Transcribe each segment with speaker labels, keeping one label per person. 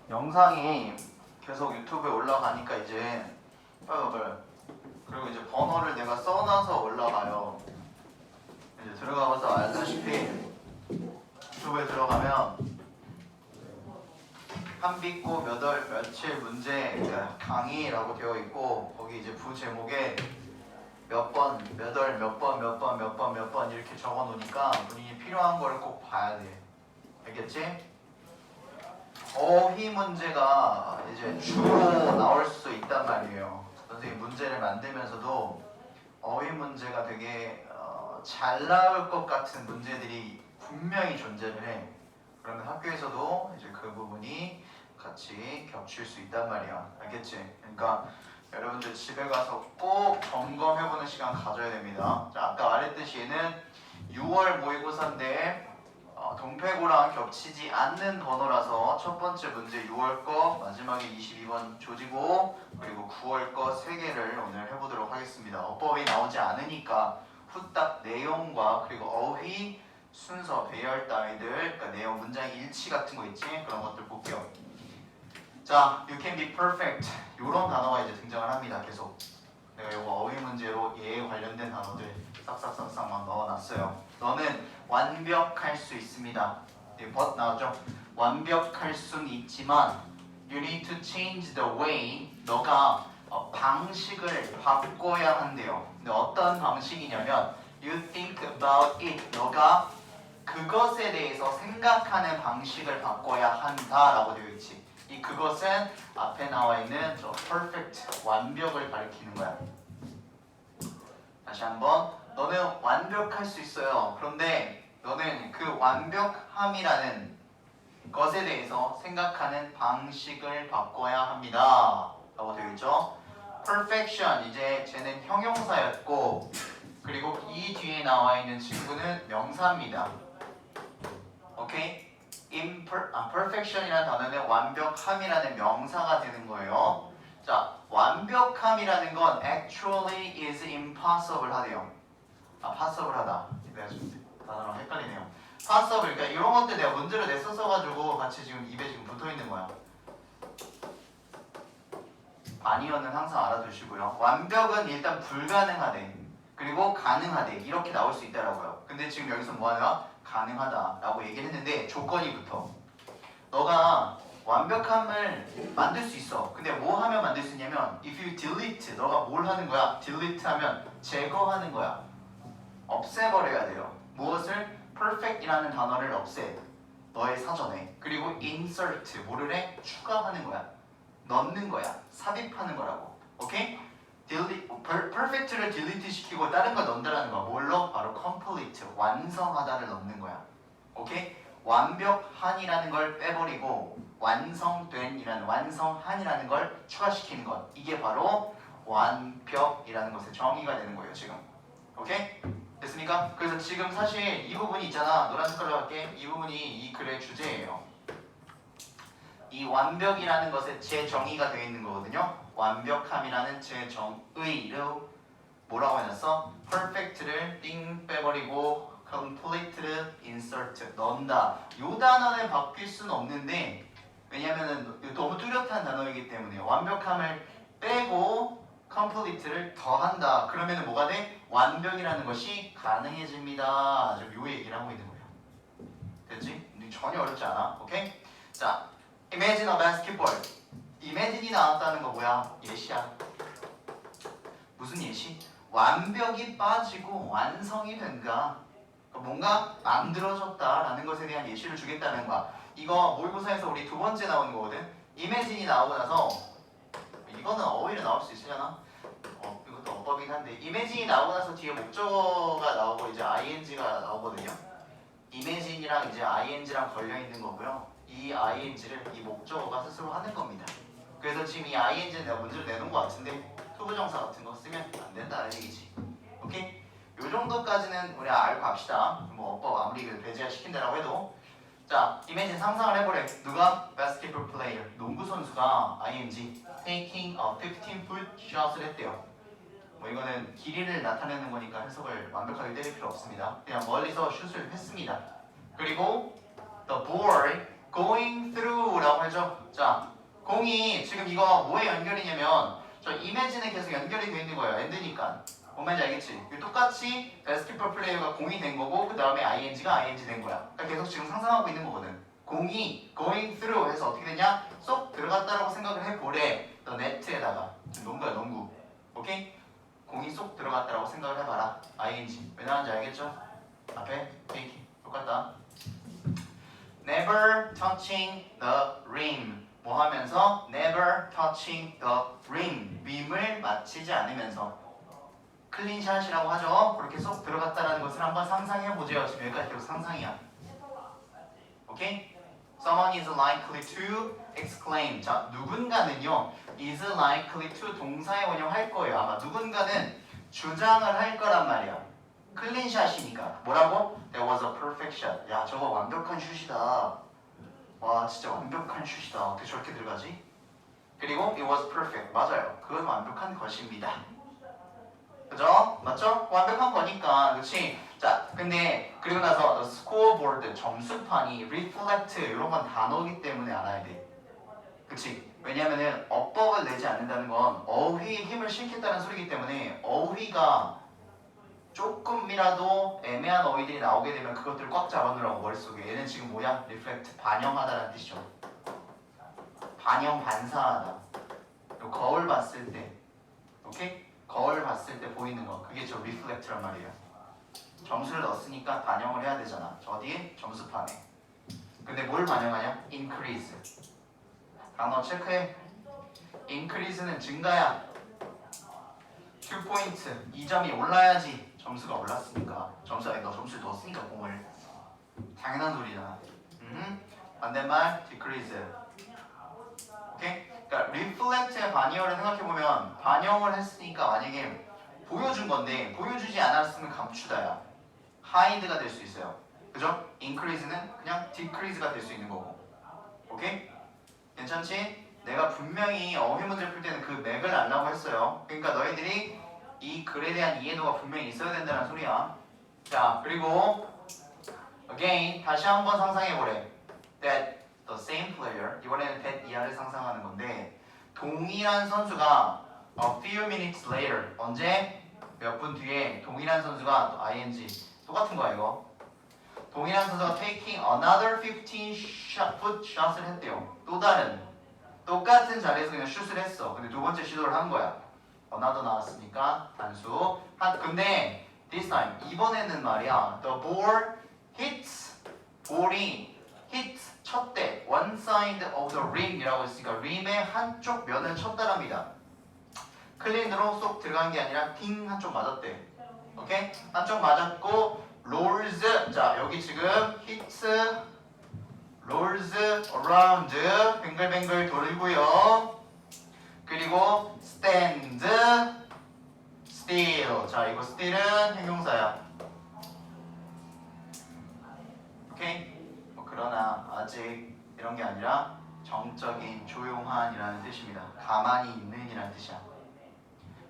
Speaker 1: 영상이 계속 유튜브에 올라가니까 이제 그리고 이제 번호를 내가 써놔서 올라가요. 이제 들어가봐서 알다시피 유튜브에 들어가면 한빛고 몇 월 며칠 문제 강의라고 되어 있고 거기 이제 부제목에 몇 번, 몇 월, 몇 번, 몇 번, 몇 번, 몇 번 이렇게 적어 놓으니까 본인이 필요한 거를 꼭 봐야 돼. 알겠지? 어휘 문제가 이제 주로 나올 수 있단 말이에요. 선생님 문제를 만들면서도 어휘 문제가 되게 잘 나올 것 같은 문제들이 분명히 존재를 해. 그러면 학교에서도 이제 그 부분이 같이 겹칠 수 있단 말이야. 알겠지? 그러니까 여러분들 집에 가서 꼭 점검해보는 시간 가져야 됩니다. 자, 아까 말했듯이 얘는 6월 모의고사인데 동패고랑 겹치지 않는 번호라서 첫 번째 문제 6월 거, 마지막에 22번 조지고, 그리고 9월 거 3개를 오늘 해보도록 하겠습니다. 어법이 나오지 않으니까 후딱 내용과 그리고 어휘, 순서, 배열 따위들, 그러니까 내용, 문장 일치 같은 거 있지? 그런 것들 볼게요. 자, you can be perfect. 이런 단어가 이제 등장을 합니다. 계속. 내가 이거 어휘 문제로 얘에 관련된 단어들 싹싹싹싹 넣어놨어요. 너는 완벽할 수 있습니다. but 나오죠? 완벽할 수는 있지만 you need to change the way. 너가 방식을 바꿔야 한대요. 근데 어떤 방식이냐면 you think about it. 너가 그것에 대해서 생각하는 방식을 바꿔야 한다라고 되어 있지. 이 그것은 앞에 나와 있는 저 perfect, 완벽을 가리키는 거야. 다시 한번. 너는 완벽할 수 있어요. 그런데 너는 그 완벽함이라는 것에 대해서 생각하는 방식을 바꿔야 합니다. 라고 되어 있죠. perfection, 이제 쟤는 형용사였고, 그리고 이 뒤에 나와 있는 친구는 명사입니다. 오케이? perfection이라는 단어는 완벽함이라는 명사가 되는 거예요. 자, 완벽함이라는 건 actually is impossible 하대요. possible 하다. 내가 지금 단어랑 헷갈리네요. possible, 그러니까 이런 것들 내가 문제를 냈었어가지고 같이 지금 입에 지금 붙어 있는 거야. 아니요는 항상 알아두시고요. 완벽은 일단 불가능하대. 그리고 가능하대. 이렇게 나올 수 있다라고요. 근데 지금 여기서 뭐하냐? 가능하다라고 얘기를 했는데 조건이 붙어. 너가 완벽함을 만들 수 있어. 근데 뭐 하면 만들 수 있냐면 if you delete, 너가 뭘 하는 거야? delete 하면 제거하는 거야. 없애버려야 돼요. 무엇을? perfect이라는 단어를 없애. 너의 사전에. 그리고 insert, 뭐를 해? 추가하는 거야. 넣는 거야. 삽입하는 거라고. 오케이? perfect를 delete 시키고 다른 걸 넣는다는 거. 뭘로? 바로 complete, 완성하다를 넣는 거야. 오케이? 완벽한이라는 걸 빼버리고 완성된이라는 완성한이라는 걸 추가시키는 것. 이게 바로 완벽이라는 것의 정의가 되는 거예요, 지금. 오케이? 됐습니까? 그래서 지금 사실 이 부분이 있잖아. 노란 색깔로 할게. 이 부분이 이 글의 주제예요. 이 완벽이라는 것의 재정의가 되어 있는 거거든요. 완벽함이라는 재정의로 뭐라고 해놨어? perfect를 띵 빼버리고 complete를 insert 넣는다. 이 단어는 바뀔 수는 없는데 왜냐면은 너무 뚜렷한 단어이기 때문에 완벽함을 빼고 complete를 더한다. 그러면은 뭐가 돼? 완벽이라는 것이 가능해집니다. 지금 요 얘기를 하고 있는 거예요. 됐지? 전혀 어렵지 않아. 오케이? 자, imagine a basketball. imagine이 나왔다는 거 뭐야? 예시야. 무슨 예시? 완벽이 빠지고 완성이 된다. 뭔가 만들어졌다라는 것에 대한 예시를 주겠다는 거야. 이거 모의고사에서 우리 두 번째 나오는 거거든. imagine이 나오고 나서 이거는 어휘로 나올 수 있으려나? 이것도 어법이긴 한데 imagine이 나오고 나서 뒤에 목적어가 나오고 이제 ing가 나오거든요. imagine이랑 이제 ing랑 걸려 있는 거고요. 이 ing를 이 목적어가 스스로 하는 겁니다. 그래서 지금 이 ing는 내가 문제를 내놓은 것 같은데 투부정사 같은 거 쓰면 안 된다는 얘기지. 오케이? 요 정도까지는 우리 알고 갑시다. 뭐 어법 아무리 배제를 시킨다라고 해도. 자, imagine 상상을 해보래. 누가? basketball player. 농구 선수가 ing taking a 15-foot shot을 했대요. 뭐 이거는 길이를 나타내는 거니까 해석을 완벽하게 때릴 필요 없습니다. 그냥 멀리서 슛을 했습니다. 그리고 the ball going through라고 하죠. 자, 공이 지금 이거 뭐에 연결이냐면 저 이미지는 계속 연결이 돼 있는 거예요. end니까. 뭔 말인지 알겠지? 똑같이 basketball 플레이어가 공이 된 거고 그 다음에 ing가 ing 된 거야. 그러니까 계속 지금 상상하고 있는 거거든. 공이 going through 해서 어떻게 되냐? 쏙 들어갔다라고 생각을 해보래. 너 네트에다가. 지금 농구야 농구. 오케이? 공이 쏙 들어갔다라고 생각을 해봐라. ing. 왜 나왔는지 알겠죠? 앞에 take. 똑같다. Never touching the rim. 뭐 하면서? Never touching the rim. 림을 맞히지 않으면서. 클린샷이라고 하죠. 그렇게 쏙 들어갔다라는 것을 한번 상상해보죠. 지금 여기까지 계속 상상이야. 오케이? Someone is likely to exclaim. 자, 누군가는요. is likely to 동사에 원형할 거예요. 아마 누군가는 주장을 할 거란 말이야. 클린샷이니까. 뭐라고? That was a perfect shot. 야, 저거 완벽한 슛이다. 와, 진짜 완벽한 슛이다. 어떻게 저렇게 들어가지? 그리고 it was perfect. 맞아요. 그건 완벽한 것입니다. 그죠? 맞죠? 완벽한 거니까. 그렇지? 자, 근데 그리고 나서 the scoreboard 점수판이 reflect 이런 건 단어이기 때문에 알아야 돼. 그치? 왜냐면은 어법을 내지 않는다는 건 어휘에 힘을 실겠다는 소리이기 때문에 어휘가 조금이라도 애매한 어휘들이 나오게 되면 그것들을 꽉 잡아놓으라고 머릿속에. 얘는 지금 뭐야? reflect 반영하다라는 뜻이죠. 반영 반사하다. 거울 봤을 때, 오케이? 거울 봤을 때 보이는 거, 그게 저 reflect란 말이에요. 점수를 넣었으니까 반영을 해야 되잖아. 저 어디에? 점수판에. 근데 뭘 반영하냐? increase. 단어 체크해. increase는 증가야. 2포인트, 2점이 올라야지 점수가 올랐으니까. 너 점수를 넣었으니까 공을. 당연한 소리잖아. 반대말 decrease. 오케이? 그러니까 reflect의 반이어를 생각해보면 반영을 했으니까 만약에 보여준 건데 보여주지 않았으면 감추다야. hide가 될 수 있어요. 그죠? increase는 그냥 decrease가 될 수 있는 거고. 오케이? 괜찮지? 내가 분명히 어휘 문제 풀 때는 그 맥을 알라고 했어요. 그러니까 너희들이 이 글에 대한 이해도가 분명히 있어야 된다는 소리야. 자, 그리고 again 다시 한번 상상해보래. That the same player, 이번에는 that 이하를 상상하는 건데 동일한 선수가 a few minutes later, 언제? 몇 분 뒤에 동일한 선수가 또 ing 똑같은 거야 이거. 동일한 선수가 taking another 15-foot shot을 했대요. 또 다른 똑같은 자리에서 그냥 슛을 했어. 근데 두 번째 시도를 한 거야. another 나왔으니까 단수. 근데 this time 이번에는 말이야. The ball hits, 볼이 hits 쳤대. one side of the rim이라고 했으니까 rim의 한쪽 면을 쳤다랍니다. 클린으로 쏙 들어간 게 아니라 팅 한쪽 맞았대. 오케이? 한쪽 맞았고 rolls. 자, 여기 지금 hits, rolls around 뱅글뱅글 돌고요. 그리고 stand, still. 자, 이거 still은 형용사야. 오케이? 그러나 아직 이런 게 아니라 정적인 조용한이라는 뜻입니다. 가만히 있는 이라는 뜻이야.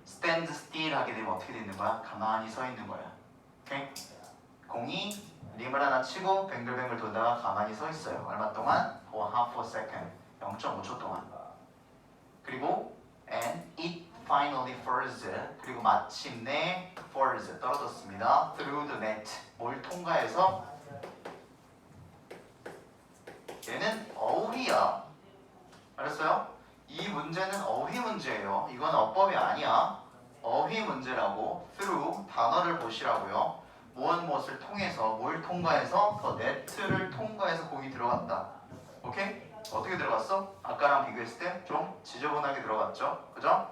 Speaker 1: stand still 하게 되면 어떻게 되는 거야? 가만히 서 있는 거야. 오케이? 공이 림을 하나 치고 뱅글뱅글 돌다가 가만히 서 있어요. 얼마 동안? For half a second. 0.5초 동안. 그리고 and it finally falls. 그리고 마침내 falls 떨어졌습니다. Through the net. 뭘 통과해서? 얘는 어휘야. 알았어요? 이 문제는 어휘 문제예요. 이건 어법이 아니야. 어휘 문제라고. through 단어를 보시라고요. 무엇을 통해서, 뭘 통과해서? 더 네트를 통과해서 공이 들어갔다. 오케이? 어떻게 들어갔어? 아까랑 비교했을 때 좀 지저분하게 들어갔죠? 그죠?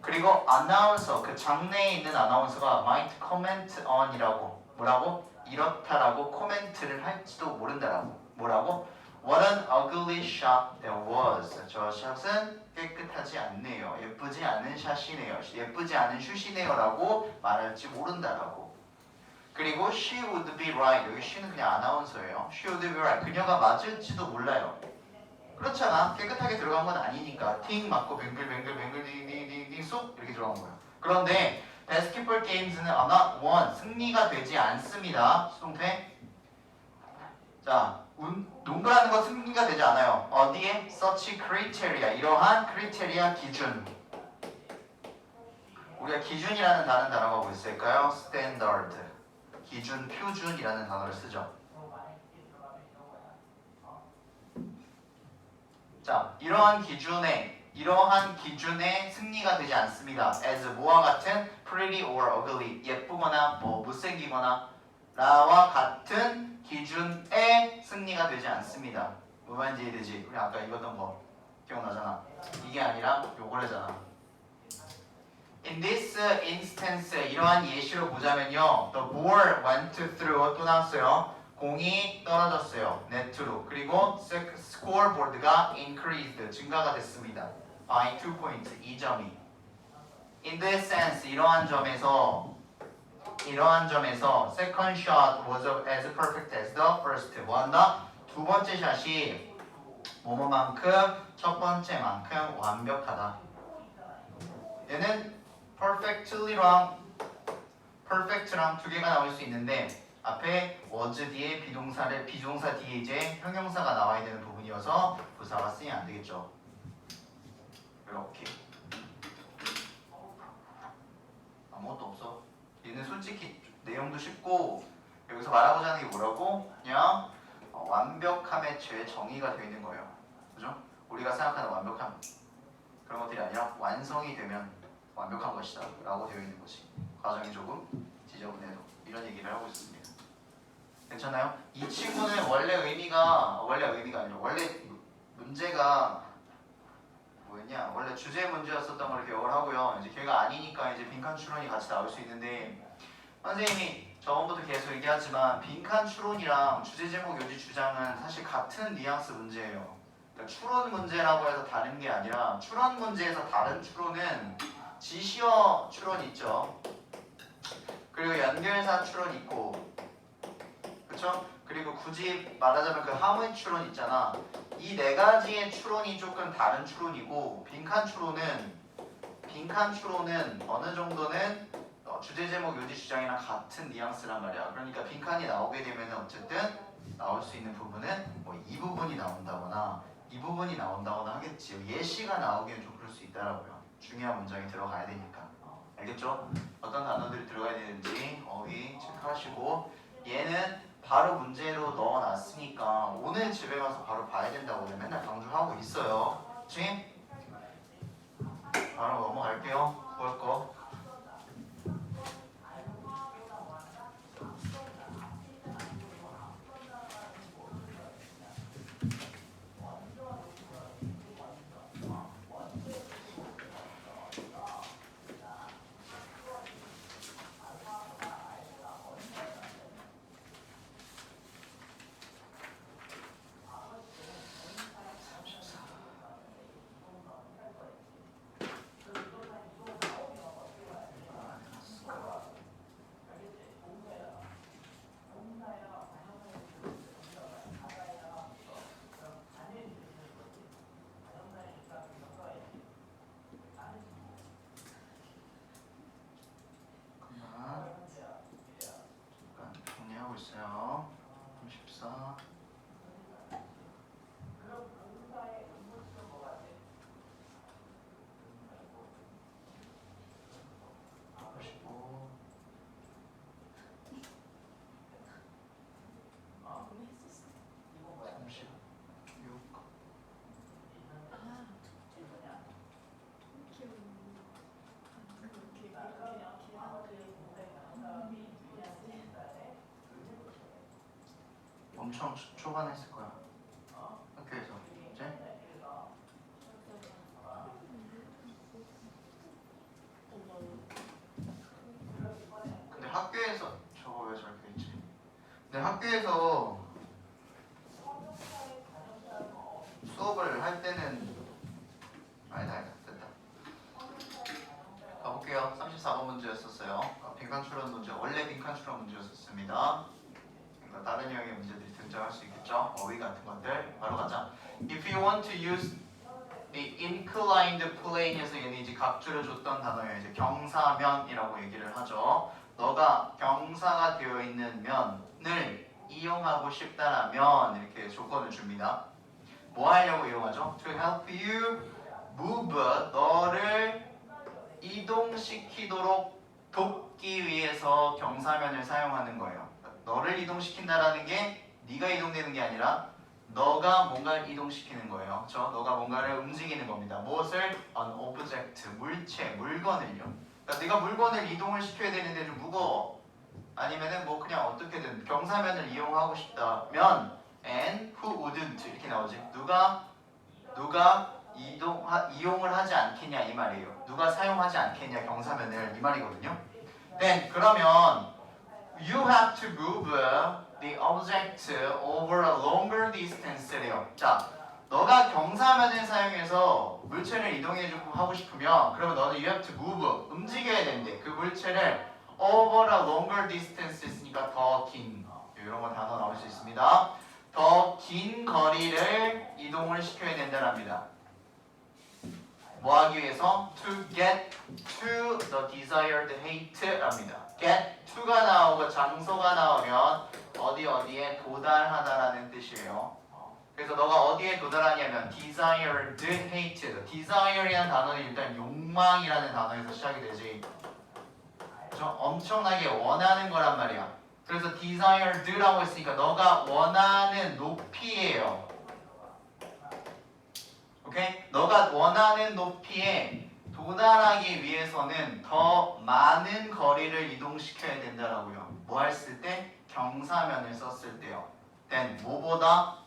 Speaker 1: 그리고 아나운서, 그 장내에 있는 아나운서가 might comment on이라고. 뭐라고? 이렇다라고 코멘트를 할지도 모른다라고. 뭐라고? What an ugly shot that was. 저 샷은 깨끗하지 않네요. 예쁘지 않은 샷이네요. 예쁘지 않은 슛이네요 라고 말할지 모른다라고. 그리고 she would be right. 여기 she는 그냥 아나운서예요. She would be right. 그녀가 맞을지도 몰라요. 그렇잖아. 깨끗하게 들어간 건 아니니까. 팅 맞고 뱅글뱅글 딩딩딩딩 쏙 이렇게 들어간 거예요. 그런데 basketball games는 not won. 승리가 되지 않습니다. 수동태. 자, 자, 농구라는 거 승리가 되지 않아요. 어디에? such criteria. 이러한 criteria 기준. 우리가 기준이라는 다른 단어가 뭐 있을까요? standard. 기준, 표준이라는 단어를 쓰죠. 자, 이러한 기준에 승리가 되지 않습니다. as 뭐와 같은 pretty or ugly. 예쁘거나 뭐 못생기거나 라와 같은 기준에 승리가 되지 않습니다. 뭐 말인지 이해되지? 우리 아까 읽었던 거 기억나잖아. 이게 아니라 요거래잖아. In this instance, 이러한 예시로 보자면요. The ball went through 또 나왔어요. 공이 떨어졌어요. 네트로. 그리고 scoreboard가 increased 증가가 됐습니다. by 2 points 2점이. In this sense 이러한 점에서 second shot was as perfect as the first. 뭐한다? 두 번째 샷이 뭐뭐만큼 첫 번째만큼 완벽하다. 얘는 perfect랑 두 개가 나올 수 있는데 앞에 was 뒤에 비동사 뒤에 이제 형용사가 나와야 되는 부분이어서 부사가 쓰이면 안 되겠죠. 이렇게 아무것도 없어. 얘는 솔직히 내용도 쉽고 여기서 말하고자 하는 게 뭐라고? 그냥 완벽함의 정의가 되어 있는 거예요. 그죠? 우리가 생각하는 완벽함 그런 것들이 아니라 완성이 되면 완벽한 것이다 라고 되어 있는 거지. 과정이 조금 지저분해도 이런 얘기를 하고 있습니다. 괜찮아요? 이 친구는 원래 의미가 아니라 원래 문제가 뭐였냐? 원래 주제 문제였었던 걸 기억을 하고요. 이제 걔가 아니니까 이제 빈칸 추론이 같이 나올 수 있는데 선생님이 저번부터 계속 얘기하지만 빈칸 추론이랑 주제 제목 요지 주장은 사실 같은 뉘앙스 문제예요. 그러니까 추론 문제라고 해서 다른 게 아니라 추론 문제에서 다른 추론은 지시어 추론 있죠. 그리고 연결사 추론 있고, 그렇죠? 그리고 굳이 말하자면 그 하모니 추론 있잖아. 이 네 가지의 추론이 조금 다른 추론이고 빈칸 추론은 어느 정도는 주제 제목 요지 주장이랑 같은 뉘앙스란 말이야. 그러니까 빈칸이 나오게 되면 어쨌든 나올 수 있는 부분은 뭐 이 부분이 나온다거나 이 부분이 나온다거나 하겠지. 예시가 나오기는 좀 그럴 수 있다라고요. 중요한 문장이 들어가야 되니까. 알겠죠? 어떤 단어들이 들어가야 되는지 어휘 체크하시고 얘는 바로 문제로 넣어놨으니까 오늘 집에 가서 바로 봐야 된다고 맨날 강조하고 있어요. 그치? 바로 넘어갈게요. 볼 거. 있어요. 34 엄청 초반에 했을 거야. 학교에서. 이제? 근데 학교에서 저거 왜 저렇게 있지? 근데 학교에서 수업을 할 때는 아니다 됐다. 가볼게요. 34번 문제였었어요. 빈칸 추론 문제. 원래 빈칸 추론 문제였었습니다. 다른 유형의 문제들이 등장할 수 있겠죠. 어휘 같은 것들. 바로 가자. If you want to use the inclined plane에서 얘는 이제 각주를 줬던 단어예요. 이제 경사면이라고 얘기를 하죠. 너가 경사가 되어 있는 면을 이용하고 싶다라면 이렇게 조건을 줍니다. 뭐 하려고 이용하죠? To help you move, 너를 이동시키도록 돕기 위해서 경사면을 사용하는 거예요. 너를 이동시킨다라는 게 네가 이동되는 게 아니라 너가 뭔가를 이동시키는 거예요. 그렇죠? 너가 뭔가를 움직이는 겁니다. 무엇을? An object, 물체, 물건을요. 그러니까 네가 물건을 이동을 시켜야 되는데 좀 무거워. 아니면은 뭐 그냥 어떻게든 경사면을 이용하고 싶다면 and who wouldn't 이렇게 나오지. 누가 이용을 하지 않겠냐 이 말이에요. 누가 사용하지 않겠냐 경사면을 이 말이거든요. Then 그러면 you have to move the object over a longer distance래요. 자, 너가 경사면을 사용해서 물체를 이동해주고 하고 싶으면 그러면 너는 you have to move 움직여야 되는데 그 물체를 over a longer distance 했으니까 더 긴 이런 거 단어 나올 수 있습니다. 더 긴 거리를 이동을 시켜야 된다랍니다. 뭐 하기 위해서? To get to the desired hate랍니다. get to가 나오고 장소가 나오면 어디에 도달하다라는 뜻이에요. 그래서 너가 어디에 도달하냐면 desired hate. desire이라는 단어는 일단 욕망이라는 단어에서 시작이 되지. 그렇죠? 엄청나게 원하는 거란 말이야. 그래서 desired라고 했으니까 너가 원하는 높이예요. 오케이? 너가 원하는 높이에 도달하기 위해서는 더 많은 거리를 이동시켜야 된다라고요. 뭐 했을 때? 경사면을 썼을 때요. then 뭐보다?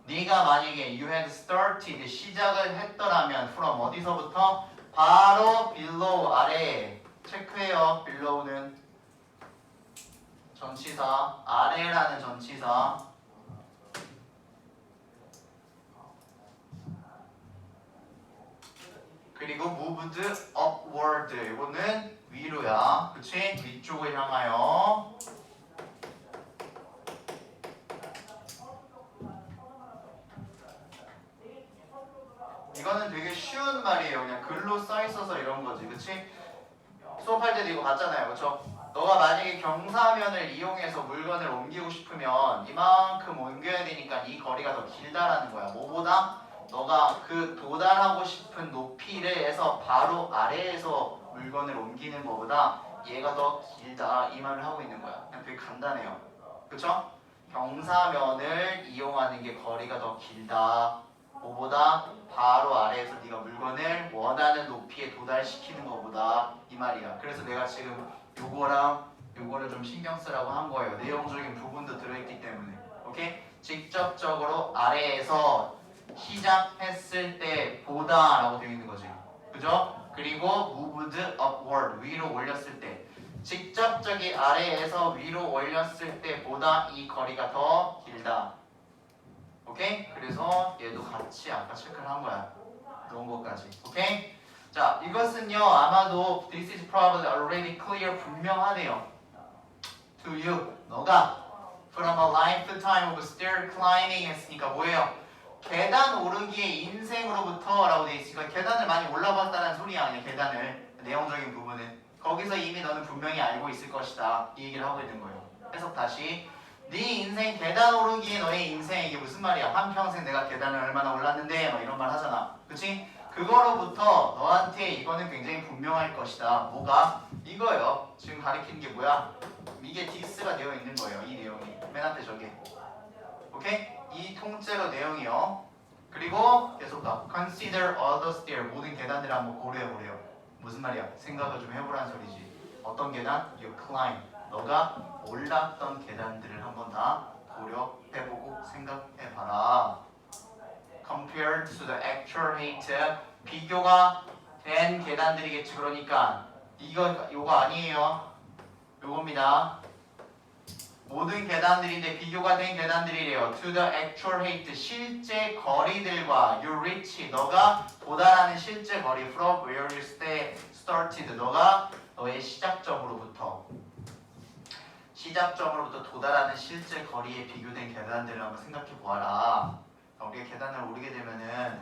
Speaker 1: 네가 만약에 you had started 시작을 했더라면 from 어디서부터? 바로 below 아래 체크해요. below는 전치사 아래라는 전치사 그리고 moved upward 이거는 위로야. 그치? 위쪽을 향하여 이거는 되게 쉬운 말이에요. 그냥 글로 써있어서 이런 거지. 그치? 수업할 때도 이거 봤잖아요. 그쵸? 너가 만약에 경사면을 이용해서 물건을 옮기고 싶으면 이만큼 옮겨야 되니까 이 거리가 더 길다라는 거야. 뭐보다? 너가 그 도달하고 싶은 높이를 해서 바로 아래에서 물건을 옮기는 것보다 얘가 더 길다 이 말을 하고 있는 거야. 그냥 되게 간단해요. 그쵸? 경사면을 이용하는 게 거리가 더 길다. 뭐보다? 바로 아래에서 네가 물건을 원하는 높이에 도달시키는 것보다 이 말이야. 그래서 내가 지금 요거랑 요거를 좀 신경 쓰라고 한 거예요. 내용적인 부분도 들어있기 때문에. 오케이? 직접적으로 아래에서 시작했을 때 보다 라고 되어 있는 거지. 그죠? 그리고 moved upward 위로 올렸을 때 직접적인 아래에서 위로 올렸을 때 보다 이 거리가 더 길다. 오케이? 그래서 얘도 같이 아까 체크를 한 거야. 그런 것까지. 오케이? 자, 이것은요 아마도 this is probably already clear 분명하네요. To you 너가 from a lifetime of stair climbing 했으니까 뭐예요? 계단 오르기의 인생으로부터 라고 되어 있으니까 계단을 많이 올라봤다는 소리야. 아니야 계단을 내용적인 부분은 거기서 이미 너는 분명히 알고 있을 것이다 이 얘기를 하고 있는 거예요. 해석 다시 네 인생 계단 오르기의 너의 인생 이게 무슨 말이야? 한평생 내가 계단을 얼마나 올랐는데 막 이런 말 하잖아. 그치? 그거로부터 너한테 이거는 굉장히 분명할 것이다. 뭐가? 이거요. 지금 가리키는 게 뭐야? 이게 this가 되어 있는 거예요. 이 내용이 맨 앞에 저게. 오케이? 이 통째로 내용이요. 그리고 계속 가. Consider other stair. 모든 계단들을 한번 고려해보래요. 무슨 말이야? 생각을 좀 해보라는 소리지. 어떤 계단? You climb. 너가 올랐던 계단들을 한번 다 고려해보고 생각해봐라. Compared to the actual height. 비교가 된 계단들이겠지. 그러니까 요거 아니에요. 요겁니다. 모든 계단들인데 비교가 된 계단들이래요. To the actual height. 실제 거리들과 you reach. 너가 도달하는 실제 거리. From where you started. 너가 너의 시작점으로부터 도달하는 실제 거리에 비교된 계단들을 한번 생각해 보아라. 우리가 계단을 오르게 되면은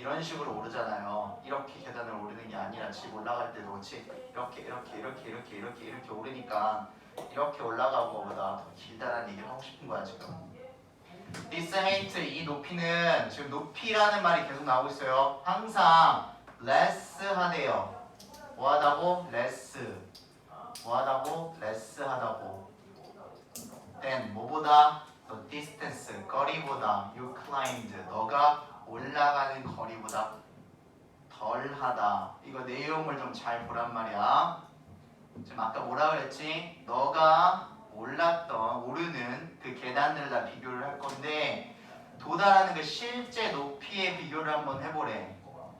Speaker 1: 이런 식으로 오르잖아요. 이렇게 계단을 오르는 게 아니라 집 올라갈 때도 그렇지 이렇게 오르니까 이렇게 올라가는 것보다 더 길다라는 얘기를 하고 싶은 거야 지금. This height, 이 높이는 지금 높이라는 말이 계속 나오고 있어요. 항상 less 하대요. 뭐하다고? less. 뭐하다고? less 하다고. then 뭐보다? the distance, 거리보다 you climbed, 너가 올라가는 거리보다 덜하다. 이거 내용을 좀 잘 보란 말이야. 지금 아까 뭐라 그랬지? 너가 오르는 그 계단들을 다 비교를 할 건데 도달하는 그 실제 높이의 비교를 한번 해보래.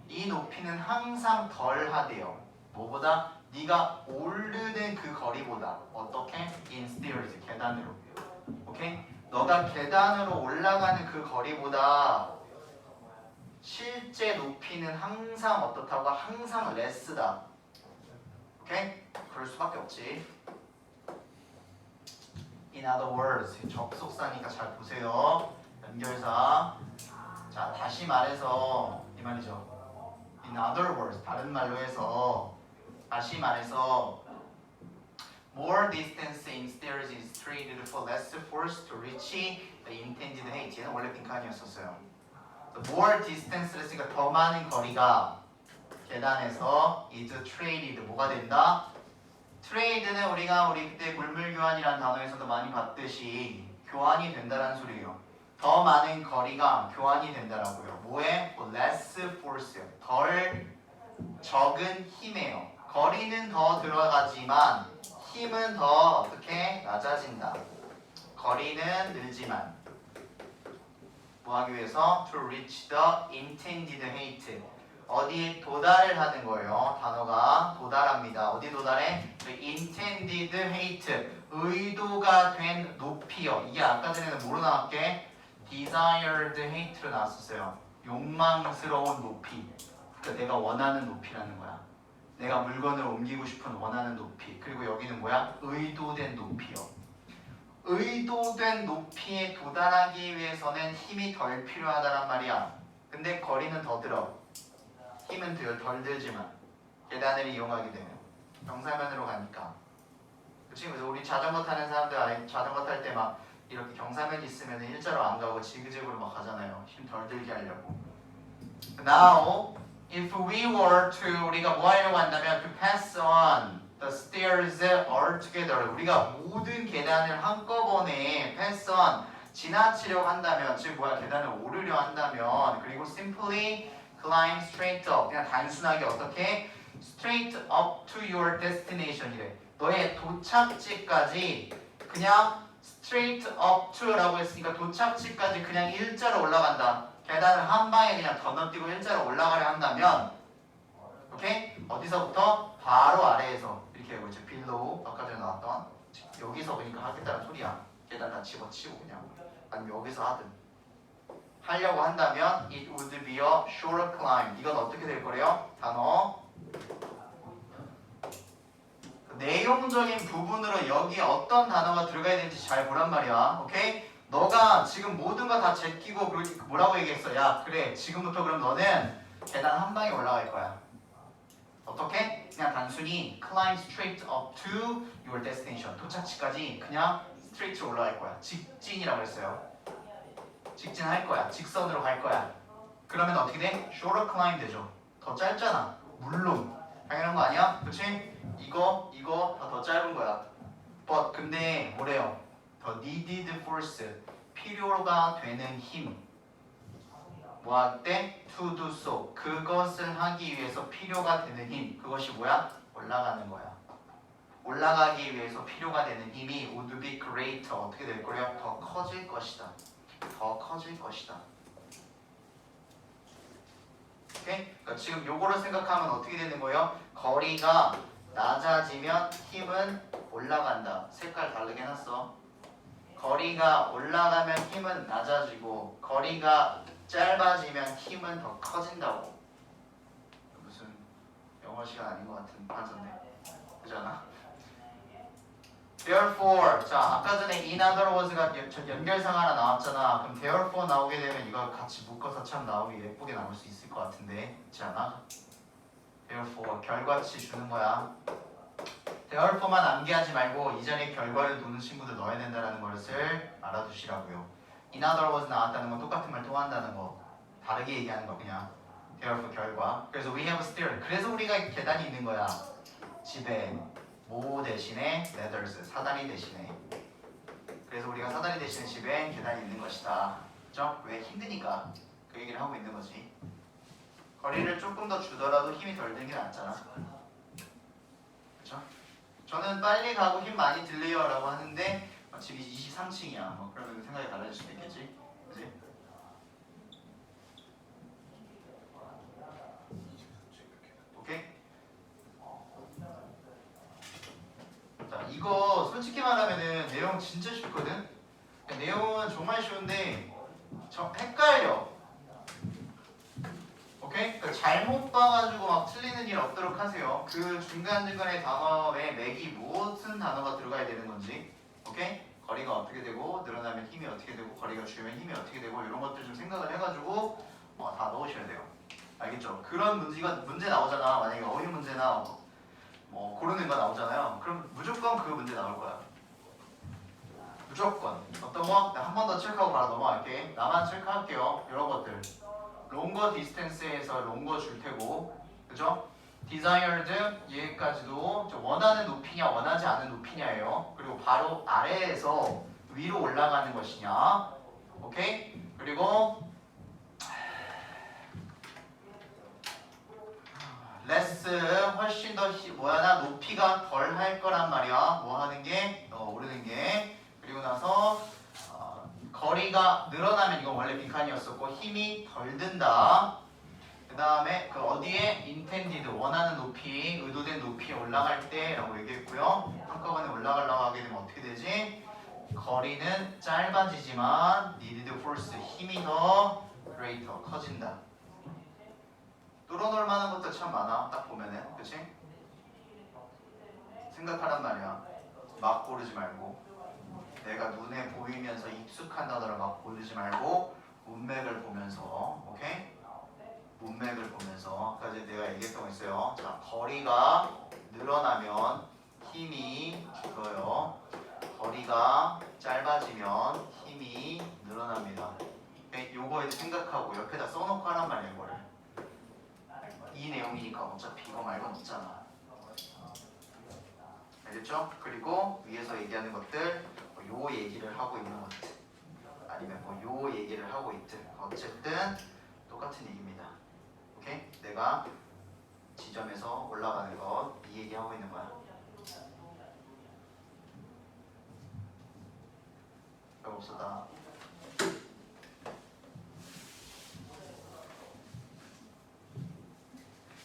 Speaker 1: 이 높이는 항상 덜하대요. 뭐보다? 네가 오르는 그 거리보다. 어떻게? in stairs, 계단으로. 오케이? 너가 계단으로 올라가는 그 거리보다 실제 높이는 항상 어떻다고? 항상 less다. 오케이? 그럴 수밖에 없지. In other words, 접속사니까 잘 보세요. 연결사. 자, 다시 말해서 이 말이죠. In other words, 다른 말로 해서 다시 말해서 more distance in stairs is traded for less force to reach the intended height. 얘는 원래 빈칸이었었어요. more distance를 쓰니까 더 많은 거리가 계단에서 is traded 뭐가 된다? trade는 우리 그때 물물교환이라는 단어에서도 많이 봤듯이 교환이 된다는 소리예요. 더 많은 거리가 교환이 된다라고요. 뭐에? less force, 덜 적은 힘이에요. 거리는 더 들어가지만 힘은 더 어떻게 낮아진다. 거리는 늘지만 뭐 하기 위해서 to reach the intended height. 어디에 도달을 하는 거예요. 단어가 도달합니다. 어디 도달해? the intended height. 의도가 된 높이요. 이게 아까 전에는 뭐로 나왔게? desired height로 나왔었어요. 욕망스러운 높이. 그러니까 내가 원하는 높이라는 거야. 내가 물건을 옮기고 싶은 원하는 높이. 그리고 여기는 뭐야? 의도된 높이요. 의도된 높이에 도달하기 위해서는 힘이 덜 필요하다란 말이야. 근데 거리는 더 들어. 힘은 덜 들지만 계단을 이용하게 되면 경사면으로 가니까. 그치? 그래서 우리 자전거 타는 사람들 자전거 탈 때 막 이렇게 경사면이 있으면 일자로 안 가고 지그재그로 막 가잖아요. 힘 덜 들게 하려고. Now, if we were to 우리가 뭐 하려고 한다면 to pass on the stairs altogether 우리가 모든 계단을 한꺼번에 pass on 지나치려고 한다면 즉 뭐야 계단을 오르려 한다면 그리고 simply climb straight up 그냥 단순하게 어떻게 straight up to your destination이래. 너의 도착지까지 그냥 straight up to라고 했으니까 도착지까지 그냥 일자로 올라간다. 계단을 한 방에 그냥 건너뛰고 일자로 올라가려 한다면 오케이? 어디서부터? 바로 아래에서 이렇게 하고 있죠. below 아까 전에 나왔던 여기서 그러니까 하겠다는 소리야. 계단 다 집어치고 그냥 아니면 여기서 하든 하려고 한다면 it would be a shorter climb. 이건 어떻게 될 거래요? 단어 내용적인 부분으로 여기 어떤 단어가 들어가야 되는지 잘 보란 말이야. 오케이? 너가 지금 모든 거 다 제끼고 뭐라고 얘기했어? 야 그래 지금부터 그럼 너는 계단 한 방에 올라갈 거야. 어떻게? 그냥 단순히 climb straight up to your destination 도착지까지 그냥 스트레이트로 올라갈 거야. 직진이라고 했어요. 직진할 거야. 직선으로 갈 거야. 그러면 어떻게 돼? shorter climb 되죠. 더 짧잖아. 물론 당연한 거 아니야? 그치? 이거 다 더 짧은 거야. but 근데 뭐래요? 더 needed force 필요가 되는 힘 뭐 할 때? to do so 그것을 하기 위해서 필요가 되는 힘 그것이 뭐야? 올라가는 거야. 올라가기 위해서 필요가 되는 힘이 would be greater 어떻게 될 거예요? 더 커질 것이다. 더 커질 것이다. 오케이? 그러니까 지금 요거를 생각하면 어떻게 되는 거예요? 거리가 낮아지면 힘은 올라간다. 색깔 다르게 해놨어. 거리가 올라가면 힘은 낮아지고 거리가 짧아지면 힘은 더 커진다고. 무슨 영어 시간 아닌 것 같은 반전네. 그잖아. Therefore, 자 아까 전에 in other words가 연결상 하나 나왔잖아. 그럼 therefore 나오게 되면 이거 같이 묶어서 참 나오기 예쁘게 나올 수 있을 것 같은데 그렇지 않아? Therefore 결과치 주는 거야. Therefore만 암기하지 말고 이전에 결과를 두는 친구들 넣어야 된다는 것을 알아두시라고요. In other words 나왔다는 건 똑같은 말 또 한다는 거. 다르게 얘기하는 거 그냥. Therefore 결과. 그래서 we have stair. 그래서 우리가 계단이 있는 거야. 집에 모 대신에 ladders 사다리 대신에. 그래서 우리가 사다리 대신에 집에 계단이 있는 것이다. 그죠? 왜 힘드니까 그 얘기를 하고 있는 거지. 거리를 조금 더 주더라도 힘이 덜 들긴 낫잖아. 그렇죠? 저는 빨리 가고 힘 많이 들려요 라고 하는데 집이 23층이야. 뭐 그러면 생각이 달라질 수도 있겠지. 그치? 오케이? 자 이거 솔직히 말하면은 내용 진짜 쉽거든? 내용은 정말 쉬운데 헷갈려. 오케이? 그러니까 잘못 봐가지고 막 틀리는 일 없도록 하세요. 그 중간중간의 단어에 맥이 무슨 단어가 들어가야 되는 건지. 오케이? 거리가 어떻게 되고 늘어나면 힘이 어떻게 되고 거리가 줄면 힘이 어떻게 되고 이런 것들 좀 생각을 해가지고 다 넣으셔야 돼요. 알겠죠? 그런 문제 나오잖아. 만약에 어휘 문제나 뭐 고르는 거 나오잖아요. 그럼 무조건 그 문제 나올 거야. 무조건. 어떤 거? 한 번 더 체크하고 바로 넘어갈게. 나만 체크할게요. 이런 것들. 롱거 디스턴스에서 롱거 줄 테고, 그죠? desired 얘까지도 원하는 높이냐 원하지 않은 높이냐예요. 그리고 바로 아래에서 위로 올라가는 것이냐, 오케이? 그리고 less 훨씬 더 뭐야나 높이가 덜 할 거란 말이야. 뭐 하는 게 오르는 게. 그리고 나서 거리가 늘어나면 이건 원래 빈칸이었었고 힘이 덜 든다. 그 다음에 그 어디에 intended 원하는 높이 의도된 높이에 올라갈 때 라고 얘기했고요. 한꺼번에 올라가려고 하게 되면 어떻게 되지? 거리는 짧아지지만 needed force 힘이 더 greater 커진다. 뚫어놓을 만한 것도 참 많아. 딱 보면은 그치? 생각하란 말이야. 막 고르지 말고 내가 눈에 보이면서 익숙한 단어를 막 고르지 말고 문맥을 보면서 오케이? 문맥을 보면서 아까 내가 얘기했던 거 있어요. 자, 거리가 늘어나면 힘이 줄어요. 거리가 짧아지면 힘이 늘어납니다. 요거에 생각하고 옆에다 써놓고 하란 말이야 이거를. 이 내용이니까 어차피 이거 말고는 없잖아. 알겠죠? 그리고 위에서 얘기하는 것들 요 얘기를 하고 있는 것들 아니면 뭐 요 얘기를 하고 있든 어쨌든 똑같은 얘기입니다. 오케이? 내가 지점에서 올라가는 것 이 얘기하고 있는 거야. 별 없었다.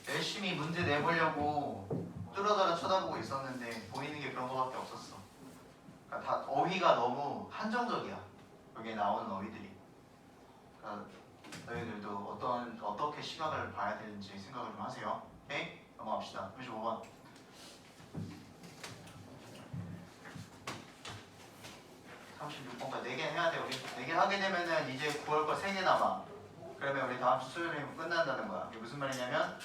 Speaker 1: 열심히 문제 내보려고 뚫어져라 쳐다보고 있었는데 보이는 게 그런 거밖에 없었어. 그러니까 다 어휘가 너무 한정적이야. 여기에 나오는 어휘들이. 그러니까 너희들도 어떻게 시각을 봐야 되는지 생각을 좀 하세요. 오케이? 넘어갑시다. 35번. (36번까지) 4개 해야 돼. 우리 4개 하게 되면은 이제 9월 거 3개 남아. 그러면 우리 다음 주 수요일이면 끝난다는 거야. 이게 무슨 말이냐면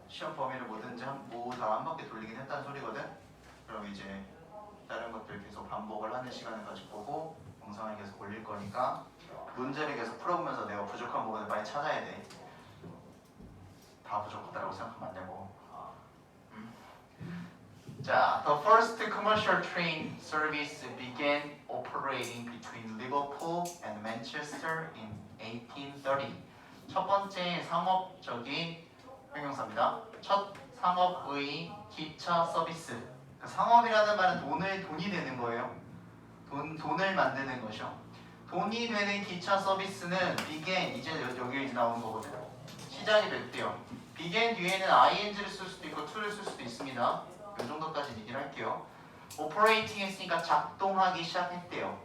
Speaker 1: 시험 범위를 뭐든지 다 한 바퀴 돌리긴 했다는 소리거든. 그럼 이제 다른 것들 계속 반복을 하는 시간을 가질 거고 영상을 계속 올릴 거니까 문제를 계속 풀어보면서 내가 부족한 부분을 많이 찾아야 돼. 다 부족하다고 생각하면 안 되고. 자, the first commercial train service began operating between Liverpool and Manchester in 1830. 첫 번째 상업적인 형용사입니다. 첫 상업의 기차 서비스. 그 상업이라는 말은 돈이 되는 거예요. 돈을 만드는 것이요. 돈이 되는 기차 서비스는 began, 이제 여기 나오는 거거든. 시작이 됐대요. began 뒤에는 ing를 쓸 수도 있고 to를 쓸 수도 있습니다. 이 정도까지 얘기를 할게요. operating 했으니까 작동하기 시작했대요.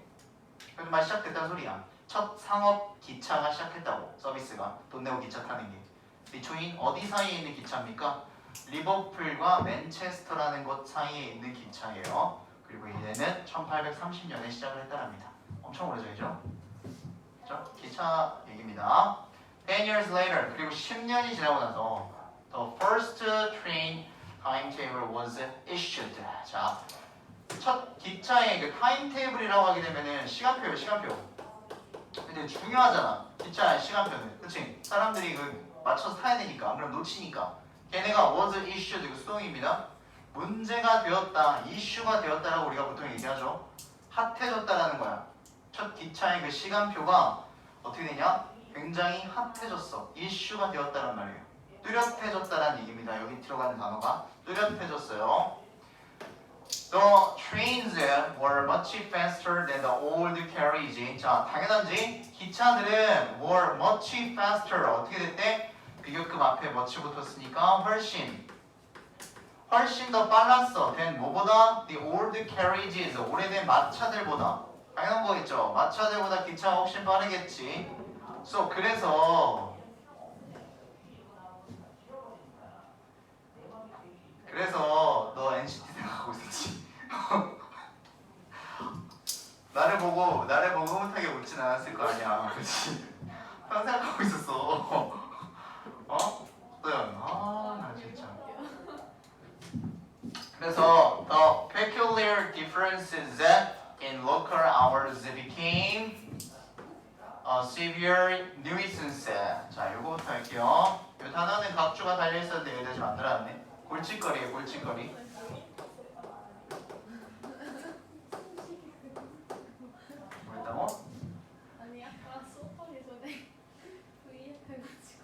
Speaker 1: 그래서 말 시작됐다는 소리야. 첫 상업 기차가 시작했다고. 서비스가 돈 내고 기차 타는 게. between 어디 사이에 있는 기차입니까? 리버풀과 맨체스터라는 곳 사이에 있는 기차예요. 그리고 얘는 1830년에 시작을 했다랍니다. 엄청 오래전이죠? 그렇죠? 기차 얘기입니다. 10 years later, 그리고 10년이 지나고 나서 the first train timetable was issued. 자, 첫 기차의 그 타임테이블이라고 하게 되면은 시간표예요, 시간표. 근데 중요하잖아, 기차의 시간표는. 그치? 사람들이 그 맞춰서 타야 되니까, 그럼 놓치니까. 걔네가 was issued, 그 수동입니다. 문제가 되었다, 이슈가 되었다라고 우리가 보통 얘기하죠. 핫해졌다라는 거야. 첫 기차의 그 시간표가 어떻게 되냐? 굉장히 핫해졌어. 이슈가 되었다는 말이에요. 뚜렷해졌다라는 얘기입니다. 여기 들어가는 단어가 뚜렷해졌어요. The trains were much faster than the old carriage. 자, 당연한지 기차들은 were much faster. 어떻게 됐대? 비교급 앞에 much 붙었으니까 훨씬 더 빨랐어. than 뭐보다? The old carriages. 오래된 마차들보다. 당연한 거겠죠. 마차들보다 기차가 훨씬 빠르겠지. So, 그래서 너 NCT 생각하고 있었지. 나를 보고 흐뭇하게 웃진 않았을 거 아니야. 그렇지? 난 생각하고 있었어. 어? 어때요? 나 진짜. 그래서 the peculiar differences in local hours became a severe nuisance. 자, 요거부터 할게요. 이 단어는 각주가 달려있었는데 얘들 좀 안 들어왔네. 골칫거리예요, 골칫거리. 뭐랬다고?
Speaker 2: 아니 아까 수업하기 전에 V 해가지고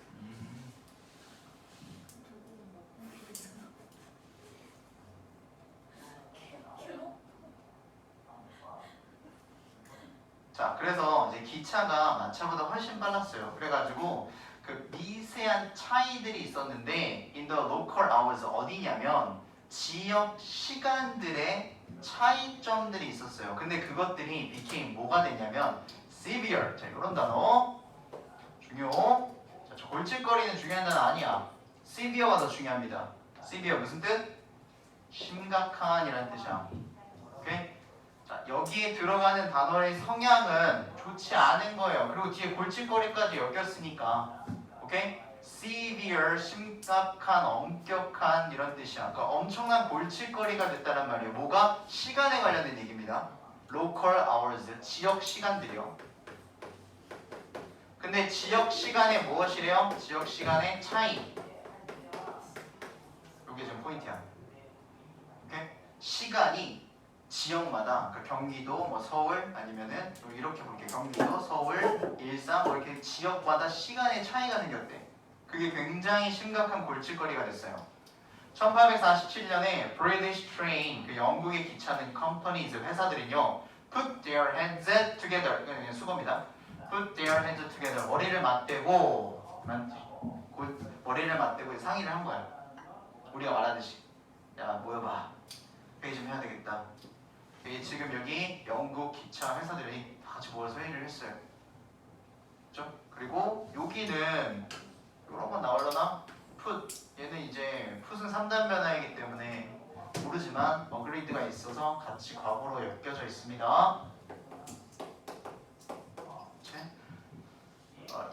Speaker 1: 자, 그래서 이제 기차가 마차보다 훨씬 빨랐어요. 그래가지고 그 미세한 차이들이 있었는데 in the local hours 어디냐면 지역 시간들의 차이점들이 있었어요. 근데 그것들이 became 뭐가 됐냐면 severe. 자, 이런 단어 중요. 자, 저 골칫거리는 중요한 단어 아니야. severe가 더 중요합니다. severe 무슨 뜻? 심각한이라는 뜻이야. 오케이? 자, 여기에 들어가는 단어의 성향은 좋지 않은 거예요. 그리고 뒤에 골칫거리까지 엮였으니까. 오케이? severe, 심각한, 엄격한 이런 뜻이야. 그러니까 엄청난 골칫거리가 됐다는 말이에요. 뭐가? 시간에 관련된 얘기입니다. local hours, 지역 시간들이요. 근데 지역 시간에 무엇이래요? 지역 시간의 차이. 이게 지금 포인트야. 오케이? 시간이 지역마다, 그러니까 경기도, 뭐 서울 아니면은 이렇게 볼게. 경기도, 서울, 일산, 뭐 이렇게 지역마다 시간의 차이가 생겼대. 그게 굉장히 심각한 골칫거리가 됐어요. 1847년에 British Train, 그 영국의 기차는 companies, 회사들은요, put their hands together, 이건 수거입니다. Put their hands together, 머리를 맞대고 상의를 한 거야. 우리가 말하듯이, 야 모여봐, 회의 좀 해야 되겠다. 지금 여기 영국 기차 회사들이 다 같이 모여서 회의를 했어요. 그렇죠? 그리고 여기는 이런 건 나올려나? put, 얘는 이제 put은 3단 변화이기 때문에 모르지만 agreed가 있어서 같이 과거로 엮여져 있습니다.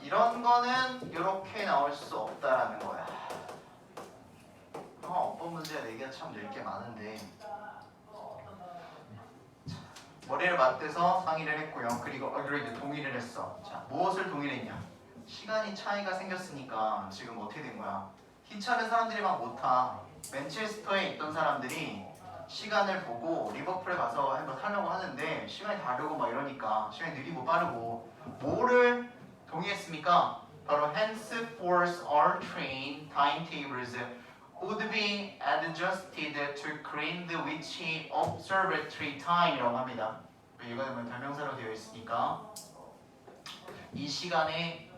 Speaker 1: 이런 거는 이렇게 나올 수 없다라는 거야. 어법 문제가 내기가 참 낼 게 많은데, 머리를 맞대서 상의를 했고요. 그리고 agreed, 동의를 했어. 자, 무엇을 동의했냐? 시간이 차이가 생겼으니까 지금 어떻게 된 거야? 기차를 사람들이 막 못 타. 맨체스터에 있던 사람들이 시간을 보고 리버풀에 가서 한번 타려고 하는데 시간이 다르고 막 이러니까 시간이 느리고 빠르고, 뭐를 동의했습니까? 바로 henceforth our train timetables would be adjusted to Greenwich Observatory Time이라고 합니다. 이거는 별명사로 되어 있으니까 이 시간에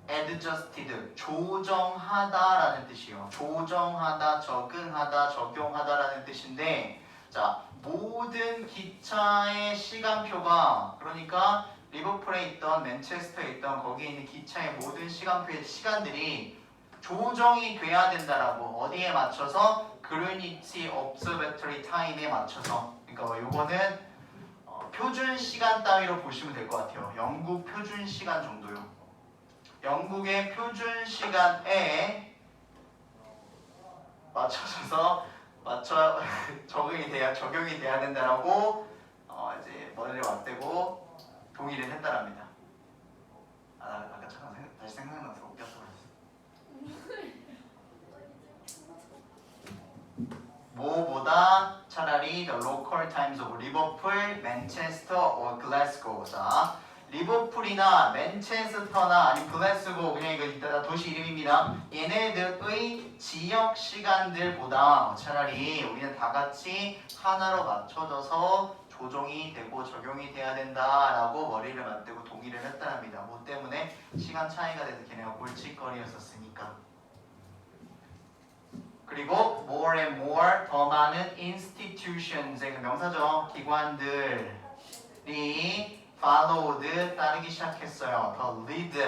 Speaker 1: adjusted, 조정하다라는 뜻이에요. 조정하다, 적응하다, 적용하다라는 뜻인데, 자, 모든 기차의 시간표가, 그러니까 리버풀에 있던, 맨체스터에 있던 거기에 있는 기차의 모든 시간표의 시간들이 조정이 돼야 된다라고. 어디에 맞춰서? 그리니치 observatory time에 맞춰서. 그러니까 그러니까 요거는 표준 시간 따위로 보시면 될 것 같아요. 영국 표준 시간 정도요. 영국의 표준 시간에 맞춰 적용이 돼야 된다라고 이제 머리를 맞대고 동의를 했다랍니다. 아까 잠깐 다시 생각나서 웃겼어. 뭐보다 차라리 the local times of 리버풀, 맨체스터 or 글래스고. 자, 리버풀이나 맨체스터나 아니면 글래스고, 그냥 이거 이따 도시 이름입니다. 얘네들의 지역 시간들보다 차라리 우리는 다 같이 하나로 맞춰져서 조정이 되고 적용이 돼야 된다라고 머리를 맞대고 동의를 했다랍니다. 뭐 때문에? 시간 차이가 돼서 걔네가 골칫거리였었으니까. 그리고 more and more, 더 많은 institutions의 그 명사죠. 기관들이 followed, 따르기 시작했어요. 더 lead,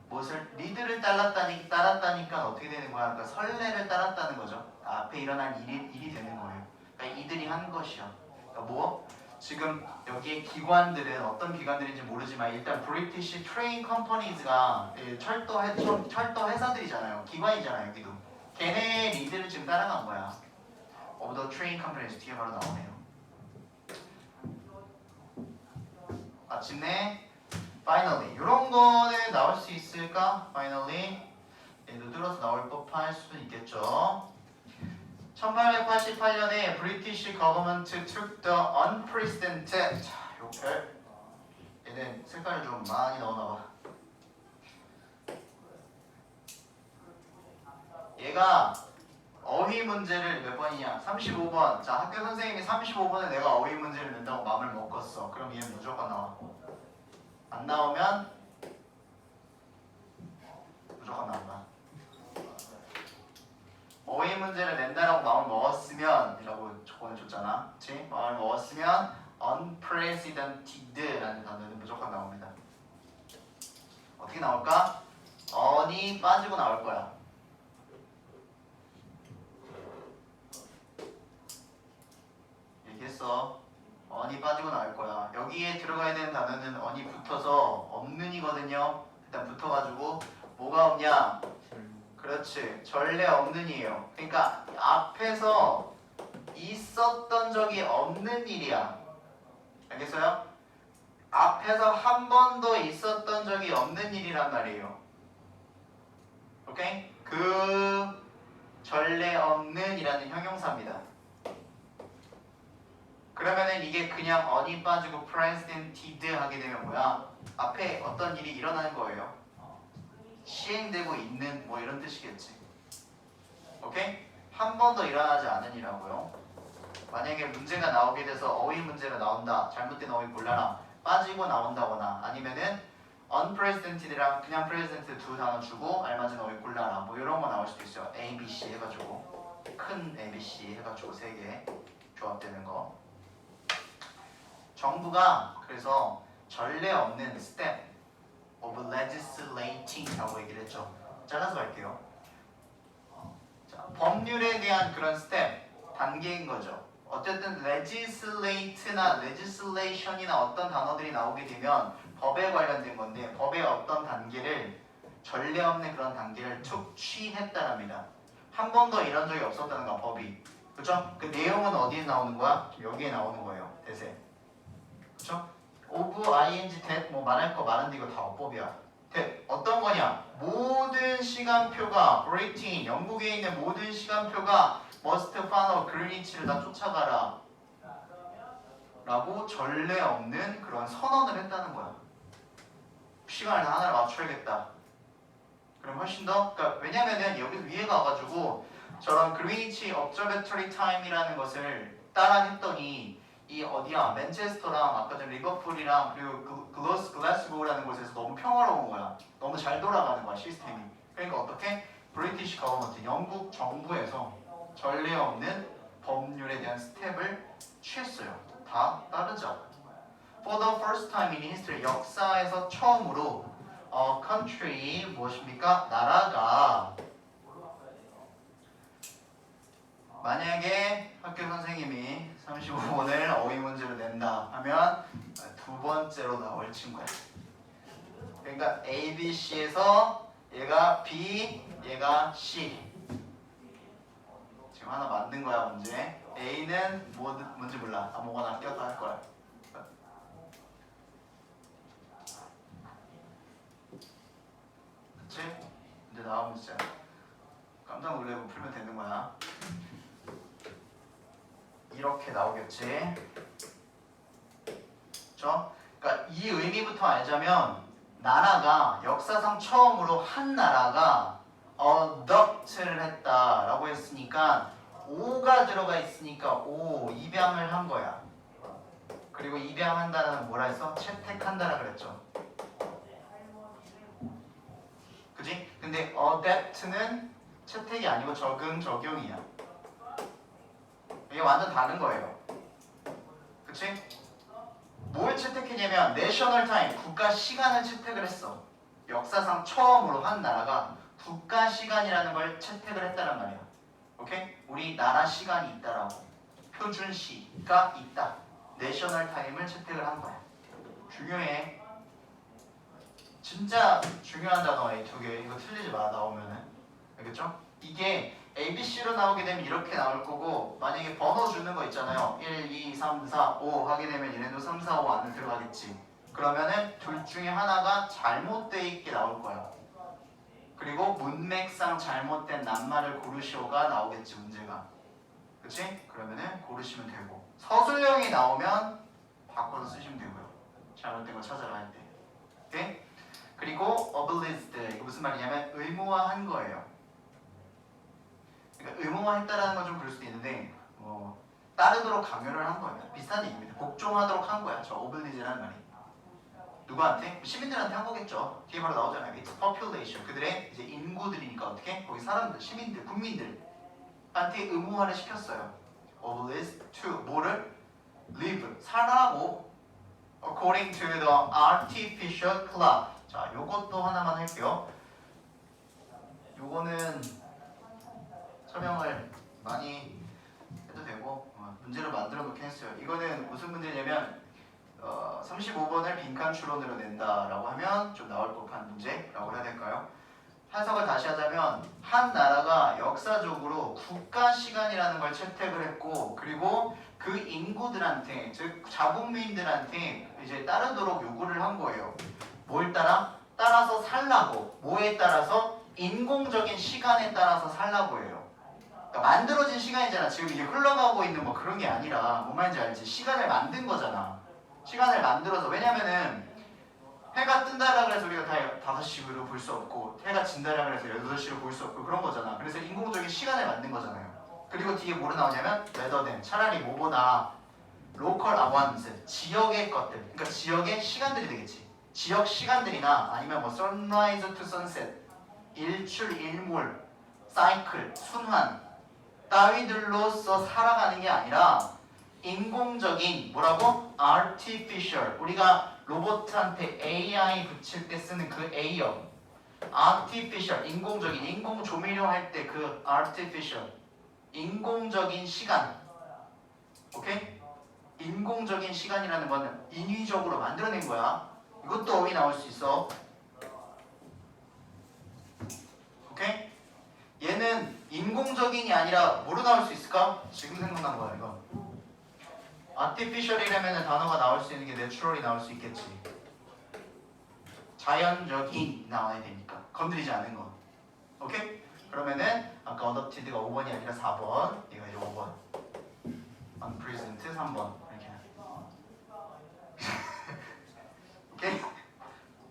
Speaker 1: 무엇을? lead를 따랐다니까 어떻게 되는 거야? 그러니까 선례를 따랐다는 거죠. 앞에 일어난 일이 되는 거예요. 그러니까 이들이 한 것이요. 그러니까 뭐? 지금 여기에 기관들은 어떤 기관들인지 모르지만 일단 British Train Companies가 철도 회사들이잖아요. 기관이잖아요. 여기도. 걔네 리드를 지금 따라간 거야. Of the train companies 뒤에 바로 나오네요. 마침내 finally 이런 거는 나올 수 있을까? finally 얘도 뚫어서 나올 법할 수도 있겠죠. 1888년에 British government took the unprecedented. 자, 요게 얘는 색깔을 좀 많이 넣어놔봐. 얘가 어휘 문제를 몇 번이냐? 35번. 자, 학교 선생님이 35번에 내가 어휘 문제를 낸다고 마음을 먹었어. 그럼 얘는 무조건 나와. 안 나오면 무조건 나온다. 어휘 문제를 낸다라고 마음을 먹었으면 이라고 조건을 줬잖아. 그치? 마음을 먹었으면 unprecedented라는 단어는 무조건 나옵니다. 어떻게 나올까? on이 빠지고 나올 거야. 얘기했어. on이 빠지고 나올 거야. 여기에 들어가야 되는 단어는 on이 붙어서 없는이거든요. 일단 붙어가지고 뭐가 없냐? 그렇지. 전례 없는이에요. 그러니까 앞에서 있었던 적이 없는 일이야. 알겠어요? 앞에서 한 번도 있었던 적이 없는 일이란 말이에요. 오케이? 그 전례 없는이라는 형용사입니다. 그러면은 이게 그냥 on이 빠지고 presented 하게 되면 뭐야? 앞에 어떤 일이 일어나는 거예요. 시행되고 있는 뭐 이런 뜻이겠지. 오케이? 한 번도 일어나지 않으니라고요. 만약에 문제가 나오게 돼서 어휘 문제가 나온다. 잘못된 어휘 골라라. 빠지고 나온다거나 아니면은 unprecedented랑 그냥 presented 두 단어 주고 알맞은 어휘 골라라. 뭐 이런 거 나올 수도 있어요. A, B, C 해가지고 큰 A, B, C 해가지고 3개 조합되는 거. 정부가 그래서 전례 없는 step of legislating라고 얘기를 했죠. 잘라서 갈게요. 자, 법률에 대한 그런 스텝, 단계인 거죠. 어쨌든 legislate나 legislation이나 어떤 단어들이 나오게 되면 법에 관련된 건데 법의 어떤 단계를 전례 없는 그런 단계를 툭 취했다랍니다. 한 번도 이런 적이 없었다는 거야, 법이. 그렇죠? 그 내용은 어디에 나오는 거야? 여기에 나오는 거예요. 대세. 그렇죠? of, ing, that 뭐 말할 거 많은데 이거 다 어법이야. that 어떤 거냐? 모든 시간표가 Britain, 영국에 있는 모든 시간표가 must follow 그리니치를 다 쫓아가라 라고 전례 없는 그런 선언을 했다는 거야. 시간을 다 하나를 맞춰야겠다. 그럼 훨씬 더, 그러니까 왜냐면은 여기서 위에 가가지고 저런 그리니치 observatory time이라는 것을 따라 했더니 이 어디야? 맨체스터랑 아까 전 리버풀이랑 그리고 글래스고라는 곳에서 너무 평화로운 거야. 너무 잘 돌아가는 거야, 시스템이. 그러니까 어떻게? 브리티시 거버먼트, 영국 정부에서 전례 없는 법률에 대한 스텝을 취했어요. 다 따르자. For the first time in history, 역사에서 처음으로 country 무엇입니까? 나라가 만약에 학교 선생님이 35번을 어휘 문제로 낸다 하면 두 번째로 나올 친구야. 그러니까 A, B, C에서 얘가 B, 얘가 C. 지금 하나 만든 거야 문제. A는 뭔지 몰라. 아무거나 껴서 할 거야. 그치? 이제 나오면 진짜 깜짝 놀래고 풀면 되는 거야. 이렇게 나오겠지. 그쵸? 그러니까 이 의미부터 알자면 나라가 역사상 처음으로 한 나라가 adopt를 했다라고 했으니까 오가 들어가 있으니까 오 입양을 한 거야. 그리고 입양한다는 뭐라 했어? 채택한다라 그랬죠. 그지? 근데 adapt는 채택이 아니고 적용이야. 이게 완전 다른 거예요. 그치? 뭘 채택했냐면 내셔널 타임, 국가 시간을 채택을 했어. 역사상 처음으로 한 나라가 국가 시간이라는 걸 채택을 했다란 말이야. 오케이? 우리 나라 시간이 있다라고. 표준시가 있다. 내셔널 타임을 채택을 한 거야. 중요해. 진짜 중요한 단어야 이 두 개. 이거 틀리지 마 나오면은. 알겠죠? 이게 ABC로 나오게 되면 이렇게 나올 거고 만약에 번호 주는 거 있잖아요. 1, 2, 3, 4, 5 하게 되면 얘네도 3, 4, 5 안에 들어가겠지. 그러면은 둘 중에 하나가 잘못돼 있게 나올 거야. 그리고 문맥상 잘못된 낱말을 고르시오가 나오겠지 문제가. 그치? 그러면은 고르시면 되고 서술형이 나오면 바꿔서 쓰시면 되고요. 잘못된 거 찾아라 할 때. 오케이? 그리고 obliged 이거 무슨 말이냐면 의무화한 거예요. 그러니까 의무화했다라는 건 좀 그럴 수도 있는데 따르도록 강요를 한 거예요. 비슷한 얘기입니다. 복종하도록 한 거야. 저 oblige라는 말이. 누구한테? 시민들한테 한 거겠죠. 뒤에 바로 나오잖아요. It's population. 그들의 이제 인구들이니까 어떻게? 거기 사람들, 시민들, 국민들한테 의무화를 시켰어요. obliged to 뭐를? live 살라고 according to the artificial clock. 자, 요것도 하나만 할게요. 요거는 설명을 많이 해도 되고 문제를 만들어 놓긴 했어요. 이거는 무슨 문제냐면 35번을 빈칸 추론으로 낸다라고 하면 좀 나올 법한 문제라고 해야 될까요? 해석을 다시 하자면 한 나라가 역사적으로 국가 시간이라는 걸 채택을 했고 그리고 그 인구들한테 즉 자국민들한테 이제 따르도록 요구를 한 거예요. 뭘 따라? 따라서 살라고. 뭐에 따라서? 인공적인 시간에 따라서 살라고 해요. 그러니까 만들어진 시간이잖아. 지금 이게 흘러가고 있는 뭐 그런 게 아니라 뭔 말인지 알지? 시간을 만든 거잖아. 시간을 만들어서 왜냐면은 해가 뜬다라 그래서 우리가 다 5시로 볼 수 없고 해가 진다라 그래서 8시로 볼 수 없고 그런 거잖아. 그래서 인공적인 시간을 만든 거잖아요. 그리고 뒤에 뭐로 나오냐면 rather than 차라리 뭐보다 local hours 지역의 것들 그러니까 지역의 시간들이 되겠지. 지역 시간들이나 아니면 뭐 sunrise to sunset 일출 일몰 사이클 순환 따위들로서 살아가는 게 아니라 인공적인 뭐라고? artificial 우리가 로봇한테 AI 붙일 때 쓰는 그 A형 artificial 인공적인 인공 조미료 할 때 그 artificial 인공적인 시간 오케이? 인공적인 시간이라는 거는 인위적으로 만들어낸 거야. 이것도 어휘 나올 수 있어. 오케이? 얘는 인공적인이 아니라 뭐로 나올 수 있을까? 지금 생각난 거야 이거. artificial이라면 단어가 나올 수 있는 게 natural이 나올 수 있겠지. 자연적인 나와야 되니까 건드리지 않은 거. 오케이? 그러면은 아까 adopted가 5번이 아니라 4번 얘가 이제 5번 unpresent 3번 이렇게 오케이?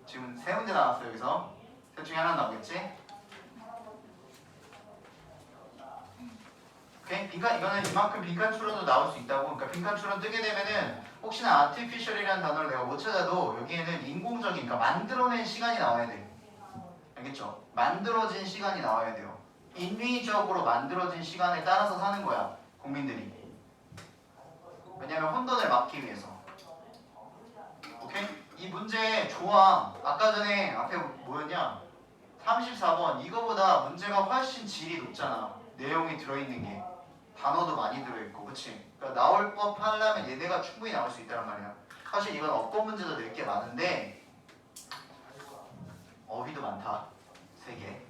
Speaker 1: 지금 세 문제 나왔어요 여기서. 셋 중에 하나 나오겠지? 오케이? 이거는 이만큼 빈칸 추론도 나올 수 있다고. 그러니까 빈칸 추론 뜨게 되면은 혹시나 artificial이라는 단어를 내가 못 찾아도 여기에는 인공적인, 그러니까 만들어낸 시간이 나와야 돼. 알겠죠? 만들어진 시간이 나와야 돼요. 인위적으로 만들어진 시간에 따라서 사는 거야, 국민들이. 왜냐면 혼돈을 막기 위해서. 오케이? 이 문제 좋아. 아까 전에 앞에 뭐였냐? 34번. 이거보다 문제가 훨씬 질이 높잖아. 내용이 들어있는 게. 단어도 많이 들어있고, 그치? 그러니까 나올 법 하려면 얘네가 충분히 나올 수 있다는 말이야. 사실 이건 어법 문제도 낼 게 많은데 어휘도 많다. 3개.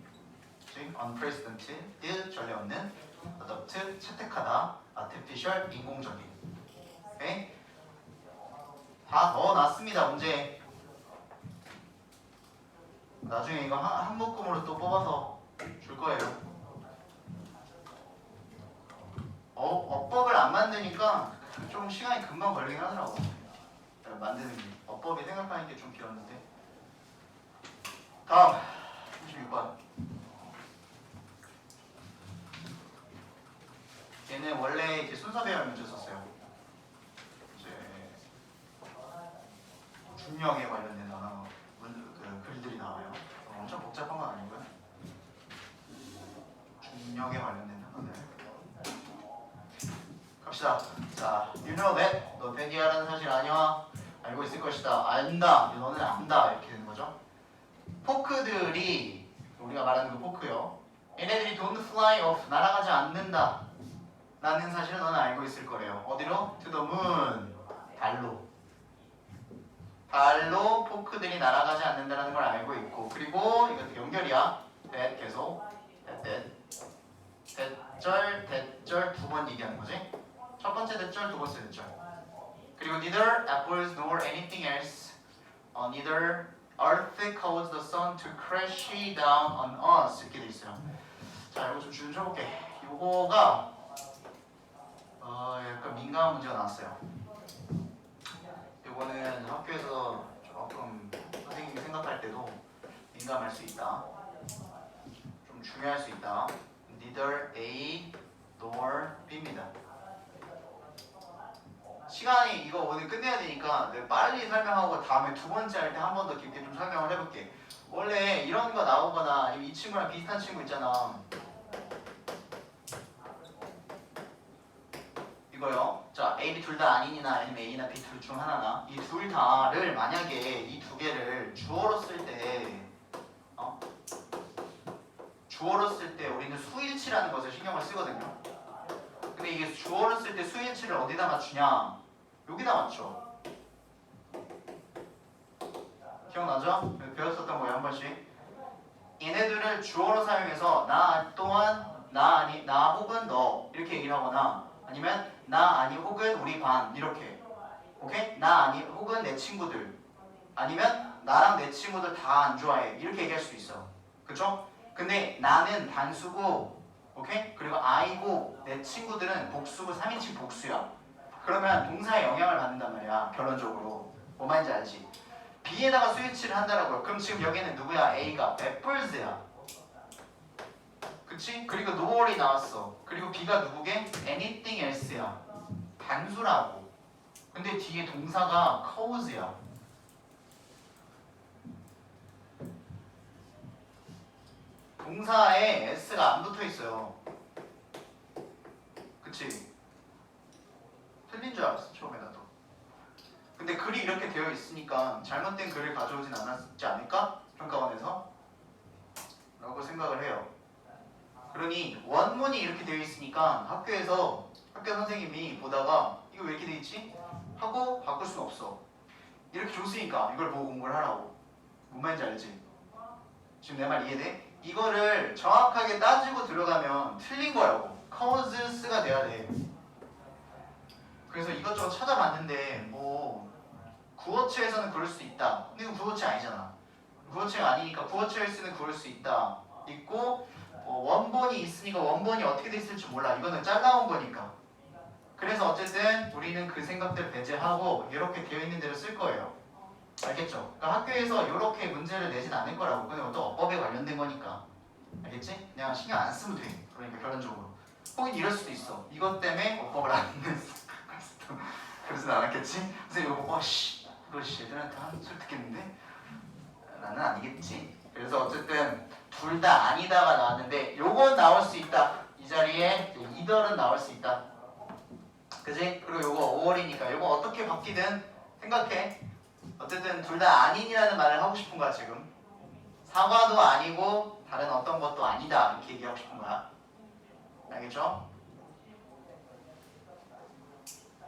Speaker 1: unprecedented, 전례 없는, adopt, 채택하다, artificial, 인공적인. 오케이? 다 넣어놨습니다. 문제. 나중에 이거 한 묶음으로 또 뽑아서 줄 거예요. 어법을 안 만드니까 좀 시간이 금방 걸리긴 하더라고. 만드는 게. 어법이 생각하는 게 좀 길었는데. 다음 36번. 얘는 원래 이렇게 순서 배열 문제 썼어요. 이제 중력에 관련된 단어, 그 글들이 나와요. 엄청 복잡한 건 아니고요. 중력에 관련된 단어들. 갑시다. 자, you know that. 너 that이라는 사실 아니야? 알고 있을 것이다. 안다. 너는 안다. 이렇게 되는 거죠. 포크들이, 우리가 말하는 그 포크요. 얘네들이 don't fly off. 날아가지 않는다. 라는 사실을 너는 알고 있을 거래요. 어디로? to the moon. 달로. 달로 포크들이 날아가지 않는다는 걸 알고 있고, 그리고 이것도 연결이야. that 계속. that. 대절 2번 얘기하는 거지. 첫 번째 대절, 두 번째 대절. 그리고 neither apples nor anything else, neither earth caused the sun to crash down on us 이렇게 돼 있어요. 자, 이거 좀 줄여볼게. 요거가 약간 민감한 문제가 나왔어요. 요거는 학교에서 조금 선생님이 생각할 때도 민감할 수 있다. 좀 중요할 수 있다. neither A nor B입니다. 시간이 이거 오늘 끝내야 되니까 내가 빨리 설명하고 다음에 두 번째 할 때 한 번 더 깊게 좀 설명을 해볼게. 원래 이런 거 나오거나 이 친구랑 비슷한 친구 있잖아. 이거요. 자, A, B 둘 다 아니나 아니면 A나 B 둘 중 하나나 이 둘 다를 만약에 이 두 개를 주어로 쓸 때 주어로 쓸 때 우리는 수일치라는 것을 신경을 쓰거든요. 근데 이게 주어를 쓸 때 수일치를 어디다 맞추냐? 여기다 맞춰. 기억나죠? 배웠었던 거예요, 한 번씩. 얘네들을 주어로 사용해서 나 또한 나 혹은 너 이렇게 얘기를 하거나 아니면 나 아니 혹은 우리 반 이렇게. 오케이? 나 아니 혹은 내 친구들 아니면 나랑 내 친구들 다 안 좋아해 이렇게 얘기할 수 있어. 그쵸? 근데 나는 단수고 오케이? 그리고 I고 내 친구들은 복수고 3인칭 복수야. 그러면 동사에 영향을 받는단 말이야. 결론적으로. 뭐 말인지 알지? B에다가 스위치를 한다라고요. 그럼 지금 여기는 누구야? A가 Apples야. 그치? 그리고 nor이 나왔어. 그리고 B가 누구게? Anything else야. 단수라고. 근데 뒤에 동사가 cause야. 동사에 s가 안 붙어 있어요. 그치? 틀린 줄 알았어 처음에 나도. 근데 글이 이렇게 되어 있으니까 잘못된 글을 가져오진 않았지 않을까? 평가원에서 라고 생각을 해요. 그러니 원문이 이렇게 되어 있으니까 학교 선생님이 보다가 이거 왜 이렇게 되어 있지? 하고 바꿀 수는 없어. 이렇게 줬으니까 이걸 보고 공부를 하라고. 뭔 말인지 알지? 지금 내 말 이해돼? 이거를 정확하게 따지고 들어가면 틀린 거라고. causes가 돼야 돼. 그래서 이것저것 찾아봤는데 뭐 구어체에서는 그럴 수 있다. 근데 이거 구어체 아니잖아. 구어체가 아니니까 구어체를 쓰는 그럴 수 있다. 있고 원본이 있으니까 원본이 어떻게 돼 있을지 몰라. 이거는 잘라온 거니까. 그래서 어쨌든 우리는 그 생각들 배제하고 이렇게 되어 있는 대로 쓸 거예요. 알겠죠? 그러니까 학교에서 이렇게 문제를 내진 않을 거라고. 근데 또 어법에 관련된 거니까. 알겠지? 그냥 신경 안 쓰면 돼. 그러니까 결론적으로. 혹은 이럴 수도 있어. 이것 때문에 어법을 안 냈어. 그러진 않았겠지? 그래서 이거 보고 이거 얘들한테 한 소리 듣겠는데? 나는 아니겠지. 그래서 어쨌든 둘 다 아니다가 나왔는데 요건 나올 수 있다. 이 자리에 이더는 나올 수 있다. 그지? 그리고 요거 5월이니까 요거 어떻게 바뀌든 생각해. 어쨌든 둘 다 아닌이라는 말을 하고 싶은 거야 지금. 사과도 아니고 다른 어떤 것도 아니다 이렇게 얘기하고 싶은 거야. 알겠죠?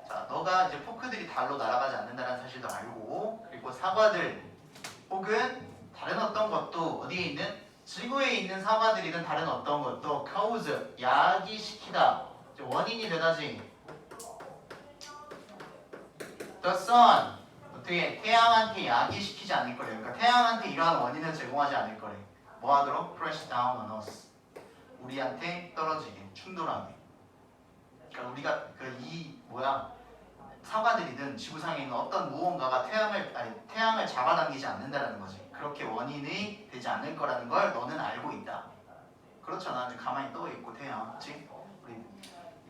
Speaker 1: 자, 너가 이제 포크들이 달로 날아가지 않는다는 사실도 알고, 그리고 사과들 혹은 다른 어떤 것도 어디에 있는 지구에 있는 사과들이든 다른 어떤 것도 cause 야기시키다 이제 원인이 되다지. The sun 어떻게 태양한테 야기시키지 않을 거래. 그러니까 태양한테 이러한 원인을 제공하지 않을 거래. 뭐 하도록? Crash down on us. 우리한테 떨어지게, 충돌하게. 그러니까 우리가 사과들이든 지구상에 있는 어떤 무언가가 태양을 잡아당기지 않는다는 거지. 그렇게 원인이 되지 않을 거라는 걸 너는 알고 있다. 그렇잖아. 이제 가만히 떠 있고 태양, 그렇지? 우리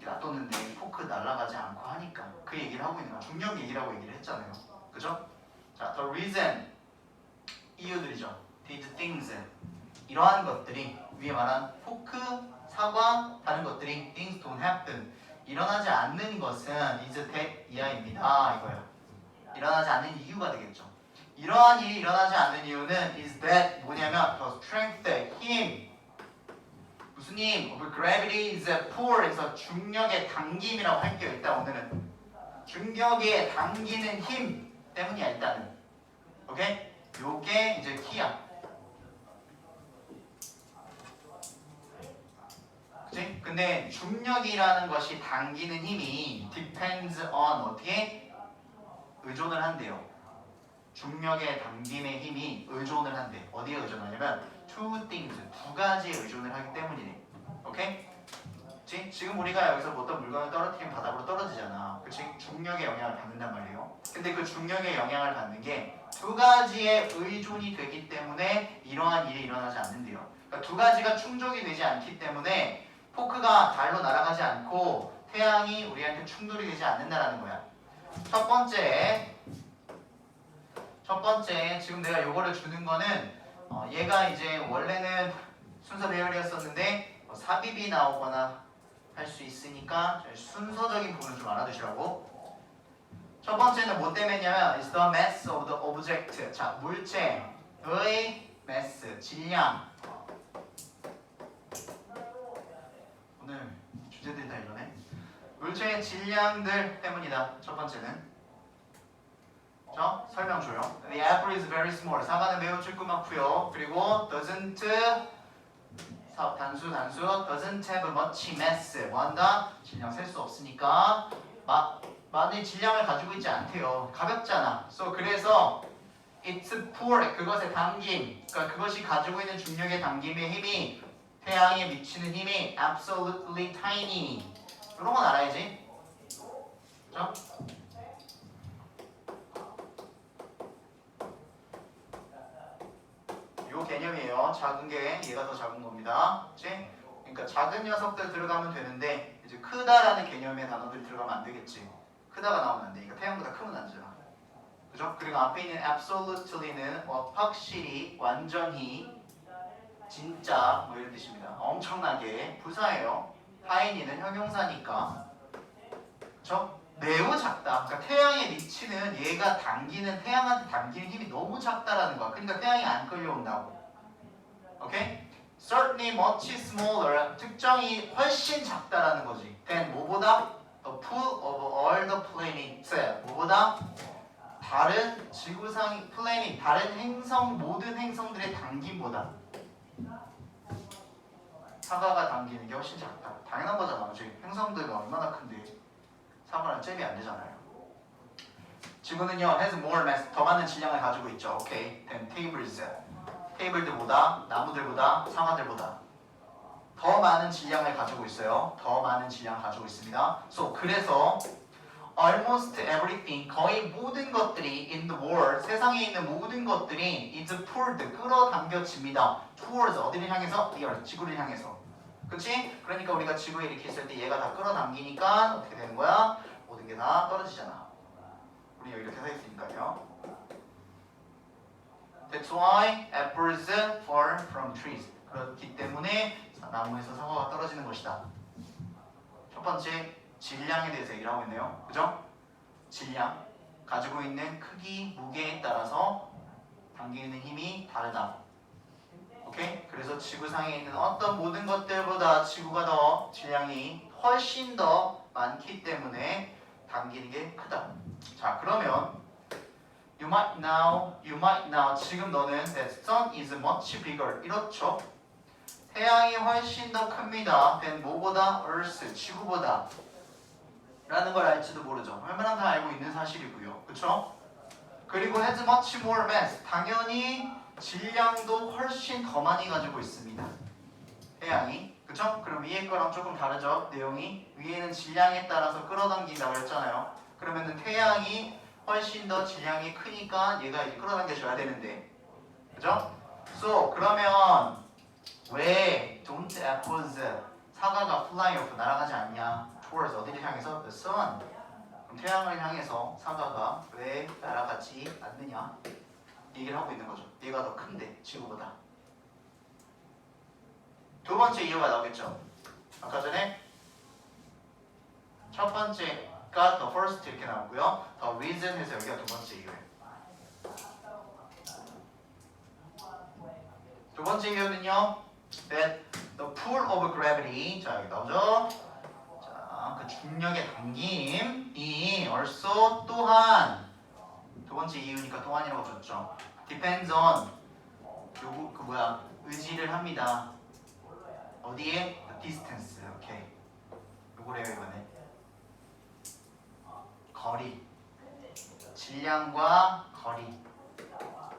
Speaker 1: 놔뒀는데 포크 날아가지 않고 하니까 그 얘기를 하고 있는 거야. 중력 얘기라고 얘기를 했잖아요. 그죠? 자, the reason 이유들이죠. these things 이러한 것들이 위에 말한 포크, 사과, 다른 것들이 things don't happen 일어나지 않는 것은 is that 이하입니다. 이거예요. 일어나지 않는 이유가 되겠죠. 이러한 일이 일어나지 않는 이유는 is that 뭐냐면 the strength, 힘 무슨 힘? of gravity is poor 그래서 중력의 당김이라고 할게요. 일단 오늘은 중력에 당기는 힘 때문이야 일단은. 오케이? 요게 이제 키야. 그치? 근데 중력이라는 것이 당기는 힘이 depends on 어떻게? 의존을 한대요. 중력의 당김의 힘이 의존을 한대. 어디에 의존하냐면 two things, 두 가지에 의존을 하기 때문이네. 오케이? 그치? 지금 우리가 여기서 어떤 물건을 떨어뜨리면 바닥으로 떨어지잖아. 그치? 중력의 영향을 받는단 말이에요. 근데 그 중력의 영향을 받는 게 두 가지의 의존이 되기 때문에 이러한 일이 일어나지 않는데요. 그러니까 두 가지가 충족이 되지 않기 때문에 포크가 달로 날아가지 않고 태양이 우리한테 충돌이 되지 않는다라는 거야. 첫 번째 지금 내가 요거를 주는 거는 얘가 이제 원래는 순서 배열이었었는데 삽입이 나오거나 할 수 있으니까 순서적인 부분을 좀 알아두시라고. 첫 번째는 뭐 때문이냐면 is the mass of the object. 자, 물체의 mass, 질량. 오늘 주제들이 다 이러네. 물체의 질량들 때문이다. 첫 번째는. 설명 줘요. The apple is very small. 사과는 매우 조그맣고요. 그리고 doesn't 단수 doesn't have much mass. 뭐한다? 질량 셀 수 없으니까 많은 질량을 가지고 있지 않대요. 가볍잖아. 그래서 it's poor. 그것의 당김. 그러니까 그것이 가지고 있는 중력의 당김의 힘이 태양에 미치는 힘이 absolutely tiny. 이런 건 알아야지. 그렇죠? 요 개념이에요. 작은 게 얘가 더 작은 겁니다. 그치? 그러니까 작은 녀석들 들어가면 되는데 이제 크다라는 개념의 단어들이 들어가면 안 되겠지. 크다가 나오면 안 되니까 태양보다 크면 안 되잖아. 그죠? 그리고 앞에 있는 absolutely는 확실히, 완전히, 진짜 뭐 이런 뜻입니다. 엄청나게 부사예요. tiny는 형용사니까. 그죠? 매우 작다. 그러니까 태양에 미치는 얘가 태양한테 당기는 힘이 너무 작다라는 거야. 그러니까 태양이 안 끌려온다고. 오케이? Certainly much smaller. 특정이 훨씬 작다라는 거지. than 뭐보다? The pull of all the planets. 뭐보다? 다른 지구상 플래닛, 다른 행성, 모든 행성들의 당김보다. 사과가 당기는 게 훨씬 작다. 당연한 거잖아. 그치? 행성들가 얼마나 큰데 사과는 잽이 안 되잖아요. 지구는요, has more mass, 더 많은 질량을 가지고 있죠. 오케이. then tables. 테이블들보다, 나무들보다, 사과들보다 더 많은 질량을 가지고 있어요. 더 많은 질량을 가지고 있습니다. 그래서 almost everything, 거의 모든 것들이 in the world, 세상에 있는 모든 것들이 is pulled, 끌어당겨집니다. towards, 어디를 향해서? the earth, 지구를 향해서. 그치? 그러니까 우리가 지구에 이렇게 있을 때 얘가 다 끌어당기니까 어떻게 되는 거야? 모든 게 다 떨어지잖아. 우리 여기 이렇게 서 있으니까요. That's why apples fall from trees. 그렇기 때문에 나무에서 사과가 떨어지는 것이다. 첫 번째, 질량에 대해서 얘기를 하고 있네요. 그죠? 질량, 가지고 있는 크기, 무게에 따라서 당기는 힘이 다르다. 오케이? 그래서 지구상에 있는 어떤 모든 것들보다 지구가 더 질량이 훨씬 더 많기 때문에 당기는 게 크다. 자, 그러면 you might now 지금 너는 that sun is much bigger 이렇죠? 태양이 훨씬 더 큽니다. than 뭐보다? earth 지구보다 라는 걸 알지도 모르죠. 얼마나 다 알고 있는 사실이고요. 그쵸? 그리고 has much more mass 당연히 질량도 훨씬 더 많이 가지고 있습니다. 태양이 그쵸? 그럼 위에 거랑 조금 다르죠? 내용이 위에는 질량에 따라서 끌어당긴다고 했잖아요. 그러면은 태양이 훨씬 더 질량이 크니까 얘가 이제 끌어당겨줘야 되는데 그죠? So 그러면 왜 don't apples 사과가 fly off 날아가지 않냐? towards 어디를 향해서? the sun 그럼 태양을 향해서 사과가 왜 날아가지 않느냐? 얘기를 하고 있는 거죠. 얘가 더 큰데 지구보다. 두 번째 이유가 나오겠죠. 아까 전에 첫 번째가 the first 이렇게 나오고요. the reason 해서 여기가 두 번째 이유예요. 두 번째 이유는요. that the pull of gravity 자 여기 나오죠. 자, 그 중력의 당김이 also 또한 두 번째 이유니까 또한이라고 줬죠. depends on 요거 그 뭐야 의지를 합니다. 어디에? distance. 오케이. 요거래요 이번에. 거리. 질량과 거리.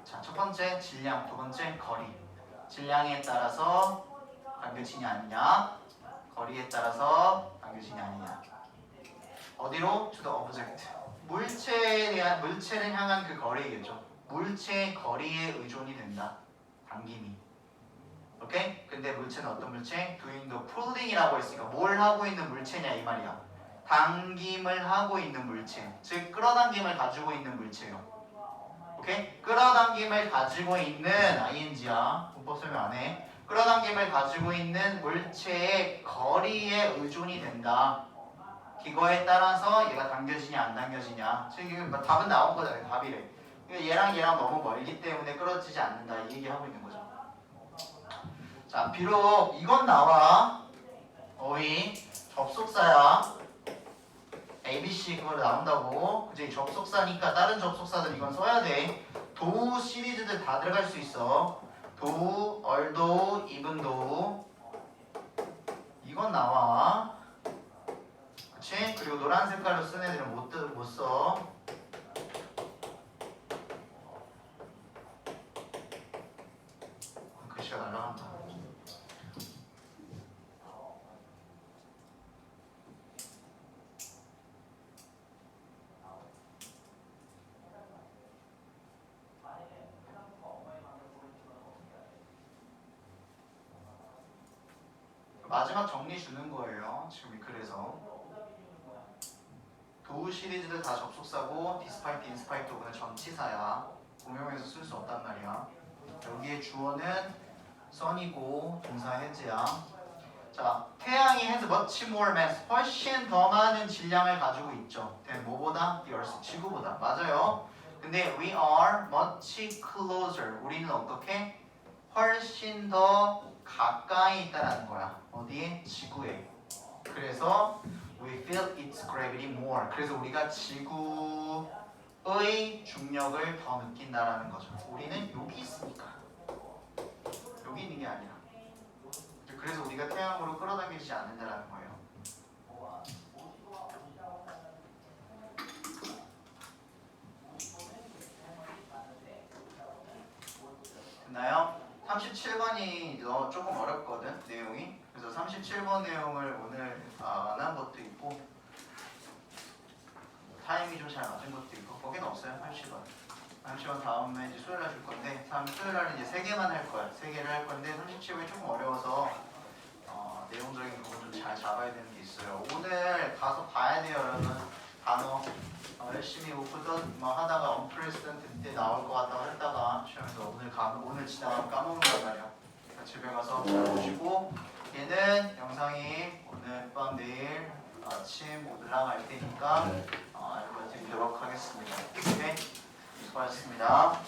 Speaker 1: 자, 첫 번째 질량, 두 번째 거리. 질량에 따라서 당겨지냐 아니냐. 거리에 따라서 당겨지냐 아니냐. 어디로? to the object. 물체를 향한 그 거리겠죠. 물체의 거리에 의존이 된다. 당김이. 오케이? 근데 물체는 어떤 물체? doing the pulling이라고 했으니까 뭘 하고 있는 물체냐 이 말이야. 당김을 하고 있는 물체. 즉 끌어당김을 가지고 있는 물체요. 오케이? 끌어당김을 가지고 있는 ing야. 문법 설명 안 해. 끌어당김을 가지고 있는 물체의 거리에 의존이 된다. 이거에 따라서 얘가 당겨지냐 안 당겨지냐. 지금 답은 나온 거잖아요. 답이래. 얘랑 너무 멀기 때문에 끌어지지 않는다. 이 얘기하고 있는 거죠. 자, 비록 이건 나와. 어휘 접속사야. ABC 그걸 나온다고. 그치? 접속사니까 다른 접속사들 이건 써야 돼. 도 시리즈들 다 들어갈 수 있어. 도, 얼도, 이분도 이건 나와. 그치? 그리고 노란 색깔로 쓴 애들은 못 써. 글씨가 날아간다. 마지막 정리 주는 거예요. 지금 그래서 도 시리즈들 다 접속사고 디스파이트, 인스파이트 오는 전치사야. 공용해서 쓸 수 없단 말이야. 여기에 주어는 sun이고 동사 has야. 자, 태양이 has much more mass 훨씬 더 많은 질량을 가지고 있죠. than 뭐보다? the earth 지구보다. 맞아요. 근데 we are much closer. 우리는 어떻게? 훨씬 더 가까이 있다라는 거야. 어디에? 지구에. 그래서 we feel its gravity more. 그래서 우리가 지구의 중력을 더 느낀다라는 거죠. 우리는 여기 있으니까. 여기 있는 게 아니라. 그래서 우리가 태양으로 끌어당기지 않는다라는 거예요. 됐나요? 37번이 조금 어렵거든 내용이. 그래서 37번 내용을 오늘 안 한 것도 있고 타임이 좀 잘 맞은 것도 있고 거기는 없어요. 30번 다음에 이제 수요일 날 줄 건데 수요일 날은 이제 3개만 할 거야. 3개를 할 건데 37번이 조금 어려워서 내용적인 부분 좀 잘 잡아야 되는 게 있어요. 오늘 가서 봐야 돼요 여러분. 단어 열심히 오프던 하다가 언프레시던트 때 나올 것 같다고 했다가 시험에서 오늘 지나가면 까먹는단 말이야. 집에 가서 잘 보시고 얘는 영상이 오늘 밤 내일 아침 올라갈 테니까 알려드리도록 하겠습니다. 오케이? 수고하셨습니다.